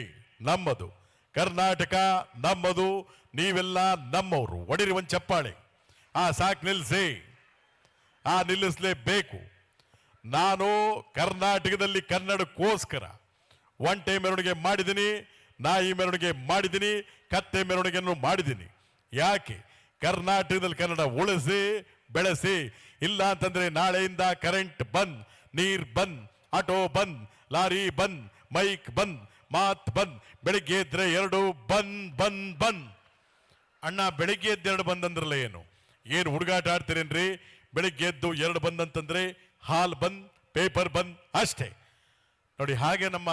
ನಮ್ಮದು, ಕರ್ನಾಟಕ ನಮ್ಮದು, ನೀವೆಲ್ಲ ನಮ್ಮವರು, ಒಡಿರಿ ಒಂದು ಚಪ್ಪಾಳೆ. ಸಾಕು, ನಿಲ್ಲಿಸಿ, ನಿಲ್ಲಿಸಲೇಬೇಕು. ನಾನು ಕರ್ನಾಟಕದಲ್ಲಿ ಕನ್ನಡಕ್ಕೋಸ್ಕರ ಒಂಟೆ ಮೆರವಣಿಗೆ ಮಾಡಿದ್ದೀನಿ, ನಾಯಿ ಮೆರವಣಿಗೆ ಮಾಡಿದ್ದೀನಿ, ಕತ್ತೆ ಮೆರವಣಿಗೆಯನ್ನು ಮಾಡಿದ್ದೀನಿ. ಯಾಕೆ? ಕರ್ನಾಟಕದಲ್ಲಿ ಕನ್ನಡ ಉಳಿಸಿ ಬೆಳೆಸಿ. ಇಲ್ಲ ಅಂತಂದ್ರೆ ನಾಳೆಯಿಂದ ಕರೆಂಟ್ ಬಂದ್, ನೀರ್ ಬಂದ್, ಆಟೋ ಬಂದ್, ಲಾರಿ ಬಂದ್, ಮೈಕ್ ಬಂದ್, ಮಾತ್ ಬಂದ್. ಬೆಳಿಗ್ಗೆ ಎದ್ರೆ ಎರಡು ಬಂದ್ ಬಂದ್ ಬಂದ್. ಅಣ್ಣ ಬೆಳಿಗ್ಗೆ ಎದ್ದು ಎರಡು ಬಂದ್ ಅಂದ್ರಲ್ಲ, ಏನು ಹುಡುಗಾಟ ಆಡ್ತೀರೇನ್ರಿ? ಬೆಳಿಗ್ಗೆ ಎದ್ದು ಎರಡು ಬಂದ್ ಅಂತಂದ್ರೆ ಹಾಲ್ ಬಂದ್, ಪೇಪರ್ ಬಂದ್ ಅಷ್ಟೇ ನೋಡಿ. ಹಾಗೆ ನಮ್ಮ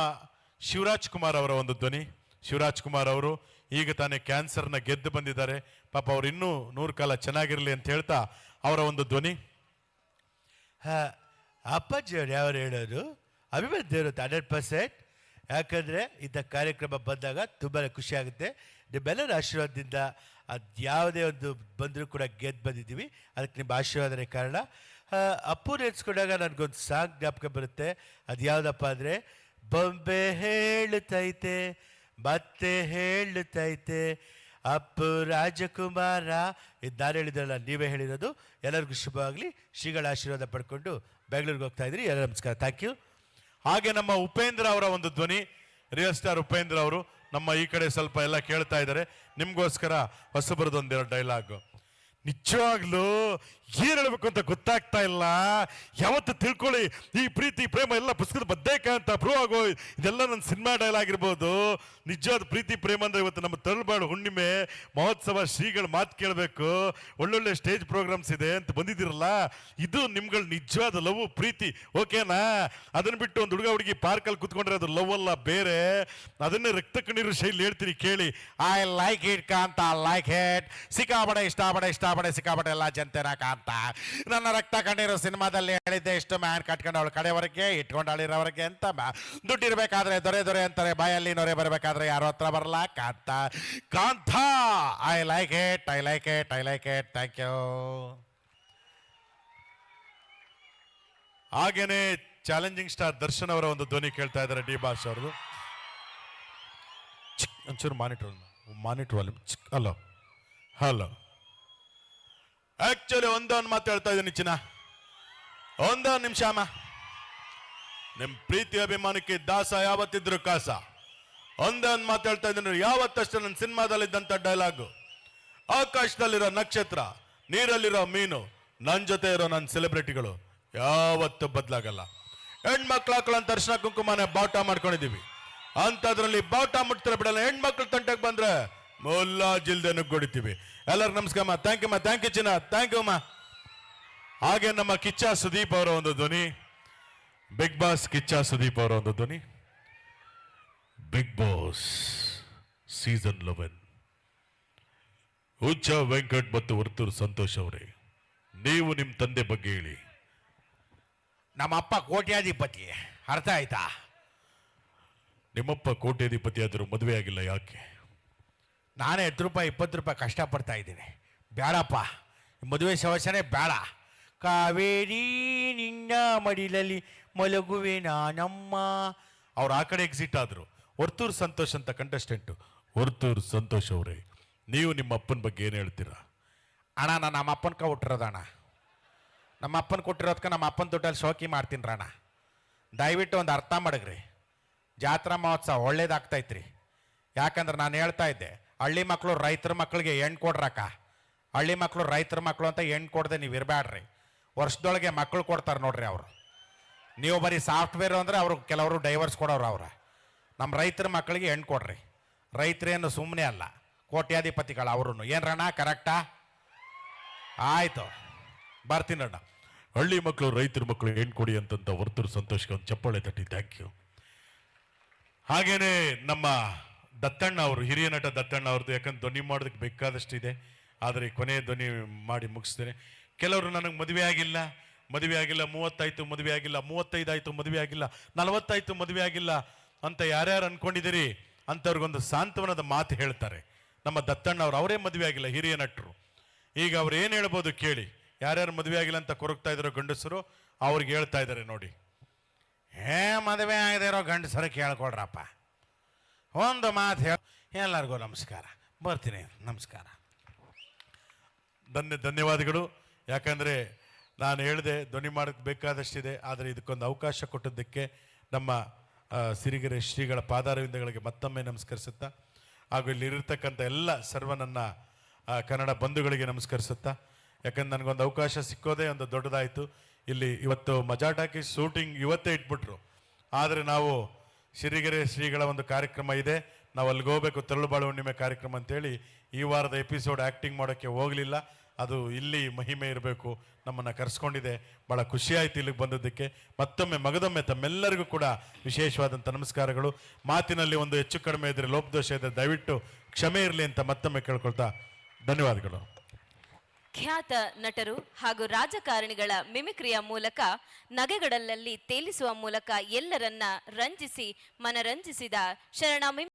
ಶಿವರಾಜ್ ಕುಮಾರ್ ಅವರ ಒಂದು ಧ್ವನಿ. ಶಿವರಾಜ್ ಕುಮಾರ್ ಅವರು ಈಗ ತಾನೇ ಕ್ಯಾನ್ಸರ್ನ ಗೆದ್ದು ಬಂದಿದ್ದಾರೆ. ಪಾಪ ಅವ್ರು ಇನ್ನೂ 100 ಕಾಲ ಚೆನ್ನಾಗಿರ್ಲಿ ಅಂತ ಹೇಳ್ತಾ ಅವರ ಒಂದು ಧ್ವನಿ. ಅಪ್ಪಾಜಿಯವರು ಯಾರು ಹೇಳೋದು ಅಭಿಮಾನ ದೇವರು 100%. ಯಾಕಂದರೆ ಇಂಥ ಕಾರ್ಯಕ್ರಮ ಬಂದಾಗ ತುಂಬಾ ಖುಷಿ ಆಗುತ್ತೆ. ನಿಮ್ಮೆಲ್ಲರ ಆಶೀರ್ವಾದದಿಂದ ಅದು ಯಾವುದೇ ಒಂದು ಬಂದರೂ ಕೂಡ ಗೆದ್ದು ಬಂದಿದ್ದೀವಿ. ಅದಕ್ಕೆ ನಿಮ್ಮ ಆಶೀರ್ವಾದನೇ ಕಾರಣ. ಅಪ್ಪು ನೆನೆಸ್ಕೊಂಡಾಗ ನನಗೊಂದು ಸಾಂಗ್ ಜ್ಞಾಪಕ ಬರುತ್ತೆ. ಅದು ಯಾವುದಪ್ಪ ಅಂದರೆ, ಬೊಂಬೆ ಹೇಳುತ್ತೈತೆ ಮತ್ತೆ ಹೇಳುತ್ತೈತೆ ಅಪ್ಪು ರಾಜಕುಮಾರ. ಇದು ನಾನು ಹೇಳಿದ್ರಲ್ಲ, ನೀವೇ ಹೇಳಿರೋದು. ಎಲ್ಲರಿಗೂ ಶುಭವಾಗಲಿ. ಶ್ರೀಗಳ ಆಶೀರ್ವಾದ ಪಡ್ಕೊಂಡು ಬೆಂಗಳೂರಿಗೆ ಹೋಗ್ತಾ ಇದ್ರಿ. ಎಲ್ಲ ನಮಸ್ಕಾರ, ಥ್ಯಾಂಕ್ ಯು. ಹಾಗೆ ನಮ್ಮ ಉಪೇಂದ್ರ ಅವರ ಒಂದು ಧ್ವನಿ. ರಿಯಲ್ ಸ್ಟಾರ್ ಉಪೇಂದ್ರ ಅವರು ನಮ್ಮ ಈ ಕಡೆ ಸ್ವಲ್ಪ ಎಲ್ಲ ಕೇಳ್ತಾ ಇದ್ದಾರೆ. ನಿಮ್ಗೋಸ್ಕರ ಹೊಸಬರದೊಂದೆರಡು ಡೈಲಾಗ್. ನಿಜವಾಗ್ಲೂ ಏನ್ ಹೇಳ್ಬೇಕು ಅಂತ ಗೊತ್ತಾಗ್ತಾ ಇಲ್ಲ. ಯಾವತ್ತು ತಿಳ್ಕೊಳ್ಳಿ, ಈ ಪ್ರೀತಿ ಪ್ರೇಮ ಎಲ್ಲ ಪುಸ್ತಕದ ಬದ್ದೇಕ ಅಂತ ಪ್ರೂವ್ ಆಗೋ ಇದೆಲ್ಲ ನನ್ನ ಸಿನಿಮಾ ಡೈಲಾಗ್ ಇರ್ಬೋದು. ನಿಜವಾದ ಪ್ರೀತಿ ಪ್ರೇಮ ಅಂದ್ರೆ ಇವತ್ತು ನಮ್ಮ ತರಳಬಾಳು ಹುಣ್ಣಿಮೆ ಮಹೋತ್ಸವ ಶ್ರೀಗಳ ಮಾತು ಕೇಳಬೇಕು, ಒಳ್ಳೊಳ್ಳೆ ಸ್ಟೇಜ್ ಪ್ರೋಗ್ರಾಮ್ಸ್ ಇದೆ ಅಂತ ಬಂದಿದ್ದೀರಲ್ಲ, ಇದು ನಿಮ್ಗಳ ನಿಜವಾದ ಲವ್ ಪ್ರೀತಿ. ಓಕೆನಾ? ಅದನ್ನ ಬಿಟ್ಟು ಒಂದು ಹುಡುಗ ಹುಡುಗಿ ಪಾರ್ಕಲ್ಲಿ ಕುತ್ಕೊಂಡ್ರೆ ಅದು ಲವ್ ಅಲ್ಲ, ಬೇರೆ. ಅದನ್ನೇ ರಕ್ತ ಕಣ್ಣೀರು ಶೈಲಿ ಹೇಳ್ತೀನಿ ಕೇಳಿ. I like it Kantha, like it. ಸಿಕ್ಕಾಪಡೆ ಇಷ್ಟಪಡೆ ಸಿಕ್ಕಾಪಡೆ ಎಲ್ಲ ಜನತೆನ ಕಾಂತ. ನನ್ನ ರಕ್ತ ಕಣ್ಣೀರು ಸಿನಿಮಾದಲ್ಲಿ ಹೇಳಿದ್ದೆ, ಇಷ್ಟು ಮ್ಯಾನ್ ಕಟ್ಕೊಂಡು ಅವಳು ಕಡೆವರೆಗೆ ಇಟ್ಕೊಂಡು ಅಳಿರೋವರೆಗೆ ಅಂತ. ದುಡ್ಡಿರ್ಬೇಕಾದ್ರೆ ದೊರೆ ಅಂತಾರೆ, ಬಾಯಲ್ಲಿ ನೊರೆ ಬರಬೇಕಾದ್ರೆ ಯಾರು ಹತ್ರ ಬರಲ್ಲ. Kantha Kantha, I like it, I like it, I like it. Thank you. ಹಾಗೇನೆ ಚಾಲೆಂಜಿಂಗ್ ಸ್ಟಾರ್ ದರ್ಶನ್ ಅವರ ಒಂದು ಧ್ವನಿ ಕೇಳ್ತಾ ಇದ್ದಾರೆ. ಡಿ ಬಾಸ್ ಅವ್ರದ್ದು. ಒಂಚೂರು monitor volume. Hello hello. Actually ಒಂದೊಂದು ಮಾತು ಹೇಳ್ತಾ ಇದ್ದೀನಿ ಚಿನ್ನ, ಒಂದೊಂದು ನಿಮಿಷ ಅಮ್ಮ. ನಿಮ್ ಪ್ರೀತಿ ಅಭಿಮಾನಕ್ಕೆ ದಾಸ ಯಾವತ್ತಿದ್ರು ಕಾಸ. ಒಂದೊಂದು ಮಾತು ಹೇಳ್ತಾ ಇದ್ದೀನಿ. ಯಾವತ್ತಷ್ಟು ನನ್ನ ಸಿನಿಮಾದಲ್ಲಿದ್ದಂಥ ಡೈಲಾಗು, ಆಕಾಶದಲ್ಲಿರೋ ನಕ್ಷತ್ರ, ನೀರಲ್ಲಿರೋ ಮೀನು, ನನ್ನ ಜೊತೆ ಇರೋ ನನ್ನ ಸೆಲೆಬ್ರಿಟಿಗಳು ಯಾವತ್ತೂ ಬದಲಾಗಲ್ಲ. ಹೆಣ್ಮಕ್ಳು ಹಾಕೊಳ್ಳೋ ಅರ್ಶಿನ ಕುಂಕುಮನೆ ಬಾವುಟ ಮಾಡ್ಕೊಂಡಿದೀವಿ. ಅಂಥದ್ರಲ್ಲಿ ಬಾವುಟ ಮುಟ್ತಾರೆ ಬಿಡಲ್ಲ. ಹೆಣ್ಮಕ್ಳು ತಂಟಕ್ಕೆ ಬಂದ್ರೆ ಮುಲ್ಲಾಜಿಲ್ದೆ ನುಗ್ಗೊಡಿತೀವಿ. ಎಲ್ಲರಿಗೂ ನಮಸ್ಕಾರ. ಥ್ಯಾಂಕ್ ಯು ಥ್ಯಾಂಕ್ ಯು ಚಿನ್ನ, ಥ್ಯಾಂಕ್ ಯು ಅಮ್ಮ. ಹಾಗೆ ನಮ್ಮ ಕಿಚ್ಚ ಸುದೀಪ್ ಅವರ ಒಂದು ಧ್ವನಿ. ಬಿಗ್ ಬಾಸ್ ಕಿಚ್ಚ ಸುದೀಪ್ ಅವರ ಒಂದು ಧ್ವನಿ. Bigg Boss season 11. Huccha Venkat ಮತ್ತು ವರ್ತೂರು ಸಂತೋಷ್ ಅವರೇ, ನೀವು ನಿಮ್ಮ ತಂದೆ ಬಗ್ಗೆ ಹೇಳಿ. ನಮ್ಮಪ್ಪ ಕೋಟ್ಯಾಧಿಪತಿ, ಅರ್ಥ ಆಯ್ತಾ? ನಿಮ್ಮಪ್ಪ ಕೋಟ್ಯಾಧಿಪತಿ ಆದರೂ ಮದುವೆ ಆಗಿಲ್ಲ ಯಾಕೆ? ನಾನೇ 10 ರೂಪಾಯಿ 20 ರೂಪಾಯಿ ಕಷ್ಟಪಡ್ತಾ ಇದ್ದೀನಿ. ಬೇಡಪ್ಪ, ಮದುವೆ ಸಮಸ್ಯೆನೇ ಬೇಡ. ಕಾವೇರಿ ನಿನ್ನ ಮಡಿಲಲ್ಲಿ ಮಲಗುವೆ ನಾನಮ್ಮ. ಅವ್ರು ಆ ಕಡೆ ಎಕ್ಸಿಟ್ ಆದರು. ವರ್ತೂರು ಸಂತೋಷ್ ಅಂತ ಕಂಟೆಸ್ಟೆಂಟು. ವರ್ತೂರು ಸಂತೋಷ್ ಅವರೇ, ನೀವು ನಿಮ್ಮ ಅಪ್ಪನ ಬಗ್ಗೆ ಏನು ಹೇಳ್ತೀರಾ? ಅಣ್ಣ ನಾನು ನಮ್ಮ ಅಪ್ಪನ ಹುಟ್ಟಿರೋದಣ್ಣ. ನಮ್ಮ ಅಪ್ಪನ ಕೊಟ್ಟಿರೋದಕ್ಕೆ ನಮ್ಮ ಅಪ್ಪನ ದುಡ್ಡಲ್ಲಿ ಶೋಕಿ ಮಾಡ್ತೀನಿ ಅಣ್ಣ. ದಯವಿಟ್ಟು ಒಂದು ಅರ್ಥ ಮಾಡಗ್ರಿ. ಜಾತ್ರಾ ಮಹೋತ್ಸವ ಒಳ್ಳೇದಾಗ್ತೈತ್ರಿ. ಯಾಕಂದ್ರೆ ನಾನು ಹೇಳ್ತಾ ಇದ್ದೆ, ಹಳ್ಳಿ ಮಕ್ಕಳು ರೈತರ ಮಕ್ಕಳಿಗೆ ಹೆಣ್ಣು ಕೊಡ್ರಕ್ಕ. ಹಳ್ಳಿ ಮಕ್ಕಳು ರೈತರ ಮಕ್ಕಳು ಅಂತ ಹೆಣ್ಣು ಕೊಡದೆ ನೀವು ಇರಬೇಡ್ರಿ. ವರ್ಷದೊಳಗೆ ಮಕ್ಕಳು ಕೊಡ್ತಾರೆ ನೋಡ್ರಿ ಅವರು. ನೀವು ಬರೀ ಸಾಫ್ಟ್ವೇರು ಅಂದರೆ ಅವರು ಕೆಲವರು ಡೈವರ್ಸ್ ಕೊಡೋರು ಅವ್ರ. ನಮ್ಮ ರೈತರ ಮಕ್ಕಳಿಗೆ ಹೆಣ್ಣು ಕೊಡ್ರಿ. ರೈತರೇನು ಸುಮ್ಮನೆ ಅಲ್ಲ, ಕೋಟ್ಯಾಧಿಪತಿಗಳು ಅವರು. ಏನ್ರಣ್ಣ ಕರೆಕ್ಟಾ? ಆಯಿತು, ಬರ್ತೀನಣ್ಣ. ಹಳ್ಳಿ ಮಕ್ಕಳು ರೈತರ ಮಕ್ಕಳು ಹೆಣ್ಣು ಕೊಡಿ ಅಂತಂತ ವರ್ತೂರು ಸಂತೋಷ್ಗೆ ಒಂದು ಚಪ್ಪಾಳೆ ತಟ್ಟಿ ಥ್ಯಾಂಕ್ ಯು. ಹಾಗೇನೆ ನಮ್ಮ ದತ್ತಣ್ಣ ಅವರು, ಹಿರಿಯ ನಟ ದತ್ತಣ್ಣ ಅವ್ರದ್ದು, ಯಾಕಂದ್ರೆ ಧ್ವನಿ ಮಾಡೋದಕ್ಕೆ ಬೇಕಾದಷ್ಟಿದೆ, ಆದರೆ ಕೊನೆಯ ಧ್ವನಿ ಮಾಡಿ ಮುಗಿಸ್ತೇನೆ. ಕೆಲವರು ನನಗೆ ಮದುವೆ ಆಗಿಲ್ಲ 30 ಆಯಿತು ಮದುವೆ ಆಗಿಲ್ಲ, 35 ಆಯಿತು ಮದುವೆ ಆಗಿಲ್ಲ, 40 ಆಯಿತು ಮದುವೆ ಆಗಿಲ್ಲ ಅಂತ ಯಾರ್ಯಾರು ಅನ್ಕೊಂಡಿದ್ದೀರಿ ಅಂಥವ್ರಿಗೊಂದು ಸಾಂತ್ವನದ ಮಾತು ಹೇಳ್ತಾರೆ ನಮ್ಮ ದತ್ತಣ್ಣ ಅವರು. ಅವರೇ ಮದುವೆ ಆಗಿಲ್ಲ, ಹಿರಿಯ ನಟರು. ಈಗ ಅವ್ರು ಏನು ಹೇಳ್ಬೋದು ಕೇಳಿ. ಯಾರ್ಯಾರು ಮದುವೆ ಆಗಿಲ್ಲ ಅಂತ ಕೊರಗ್ತಾ ಇದ್ದಾರೋ ಗಂಡಸರು, ಅವ್ರಿಗೆ ಹೇಳ್ತಾ ಇದ್ದಾರೆ ನೋಡಿ. ಮದುವೆ ಆಗದೆ ಇರೋ ಗಂಡಸರು ಕೇಳ್ಕೊಳ್ರಪ್ಪ, ಒಂದು ಮಾತು ಹೇಳ. ಎಲ್ಲರಿಗೂ ನಮಸ್ಕಾರ, ಬರ್ತೀನಿ, ನಮಸ್ಕಾರ. ಧನ್ಯವಾದಗಳು. ಯಾಕಂದರೆ ನಾನು ಹೇಳಿದೆ ಧ್ವನಿ ಮಾಡೋಕ್ಕೆ ಬೇಕಾದಷ್ಟಿದೆ, ಆದರೆ ಇದಕ್ಕೊಂದು ಅವಕಾಶ ಕೊಟ್ಟಿದ್ದಕ್ಕೆ ನಮ್ಮ ಸಿರಿಗೆರೆ ಶ್ರೀಗಳ ಪಾದಾರವಿಂದಗಳಿಗೆ ಮತ್ತೊಮ್ಮೆ ನಮಸ್ಕರಿಸುತ್ತಾ, ಹಾಗೂ ಇಲ್ಲಿರತಕ್ಕಂಥ ಎಲ್ಲ ಸರ್ವ ನನ್ನ ಕನ್ನಡ ಬಂಧುಗಳಿಗೆ ನಮಸ್ಕರಿಸುತ್ತಾ. ಯಾಕಂದ್ರೆ ನನಗೊಂದು ಅವಕಾಶ ಸಿಕ್ಕೋದೇ ಒಂದು ದೊಡ್ಡದಾಯಿತು. ಇಲ್ಲಿ ಇವತ್ತು ಮಜಾಟಾಕಿ ಶೂಟಿಂಗ್ ಇವತ್ತೇ ಇಟ್ಬಿಟ್ರು, ಆದರೆ ನಾವು ಸಿರಿಗೆರೆ ಶ್ರೀಗಳ ಒಂದು ಕಾರ್ಯಕ್ರಮ ಇದೆ, ನಾವು ಅಲ್ಲಿಗೆ ಹೋಗ್ಬೇಕು, ತರಳುಬಾಳು ಹುಣ್ಣಿಮೆ ಕಾರ್ಯಕ್ರಮ ಅಂತೇಳಿ ಈ ವಾರದ ಎಪಿಸೋಡ್ ಆ್ಯಕ್ಟಿಂಗ್ ಮಾಡೋಕ್ಕೆ ಹೋಗಲಿಲ್ಲ. ಅದು ಇಲ್ಲಿ ಮಹಿಮೆ ಇರಬೇಕು, ನಮ್ಮನ್ನು ಕರೆಸ್ಕೊಂಡಿದೆ. ಭಾಳ ಖುಷಿಯಾಯಿತು ಇಲ್ಲಿಗೆ ಬಂದದ್ದಕ್ಕೆ. ಮತ್ತೊಮ್ಮೆ ಮಗದೊಮ್ಮೆ ತಮ್ಮೆಲ್ಲರಿಗೂ ಕೂಡ ವಿಶೇಷವಾದಂಥ ನಮಸ್ಕಾರಗಳು. ಮಾತಿನಲ್ಲಿ ಒಂದು ಹೆಚ್ಚು ಕಡಿಮೆ ಇದ್ದರೆ, ಲೋಪದೋಷ ಇದ್ದರೆ ದಯವಿಟ್ಟು ಕ್ಷಮೆ ಇರಲಿ ಅಂತ ಮತ್ತೊಮ್ಮೆ ಕೇಳ್ಕೊಳ್ತಾ ಧನ್ಯವಾದಗಳು. ಖ್ಯಾತ ನಟರು ಹಾಗೂ ರಾಜಕಾರಣಿಗಳ ಮಿಮಿಕ್ರಿಯ ಮೂಲಕ ನಗೆಗಡಲಲ್ಲಿ ತೇಲಿಸುವ ಮೂಲಕ ಎಲ್ಲರನ್ನ ರಂಜಿಸಿ ಮನರಂಜಿಸಿದ ಶರಣ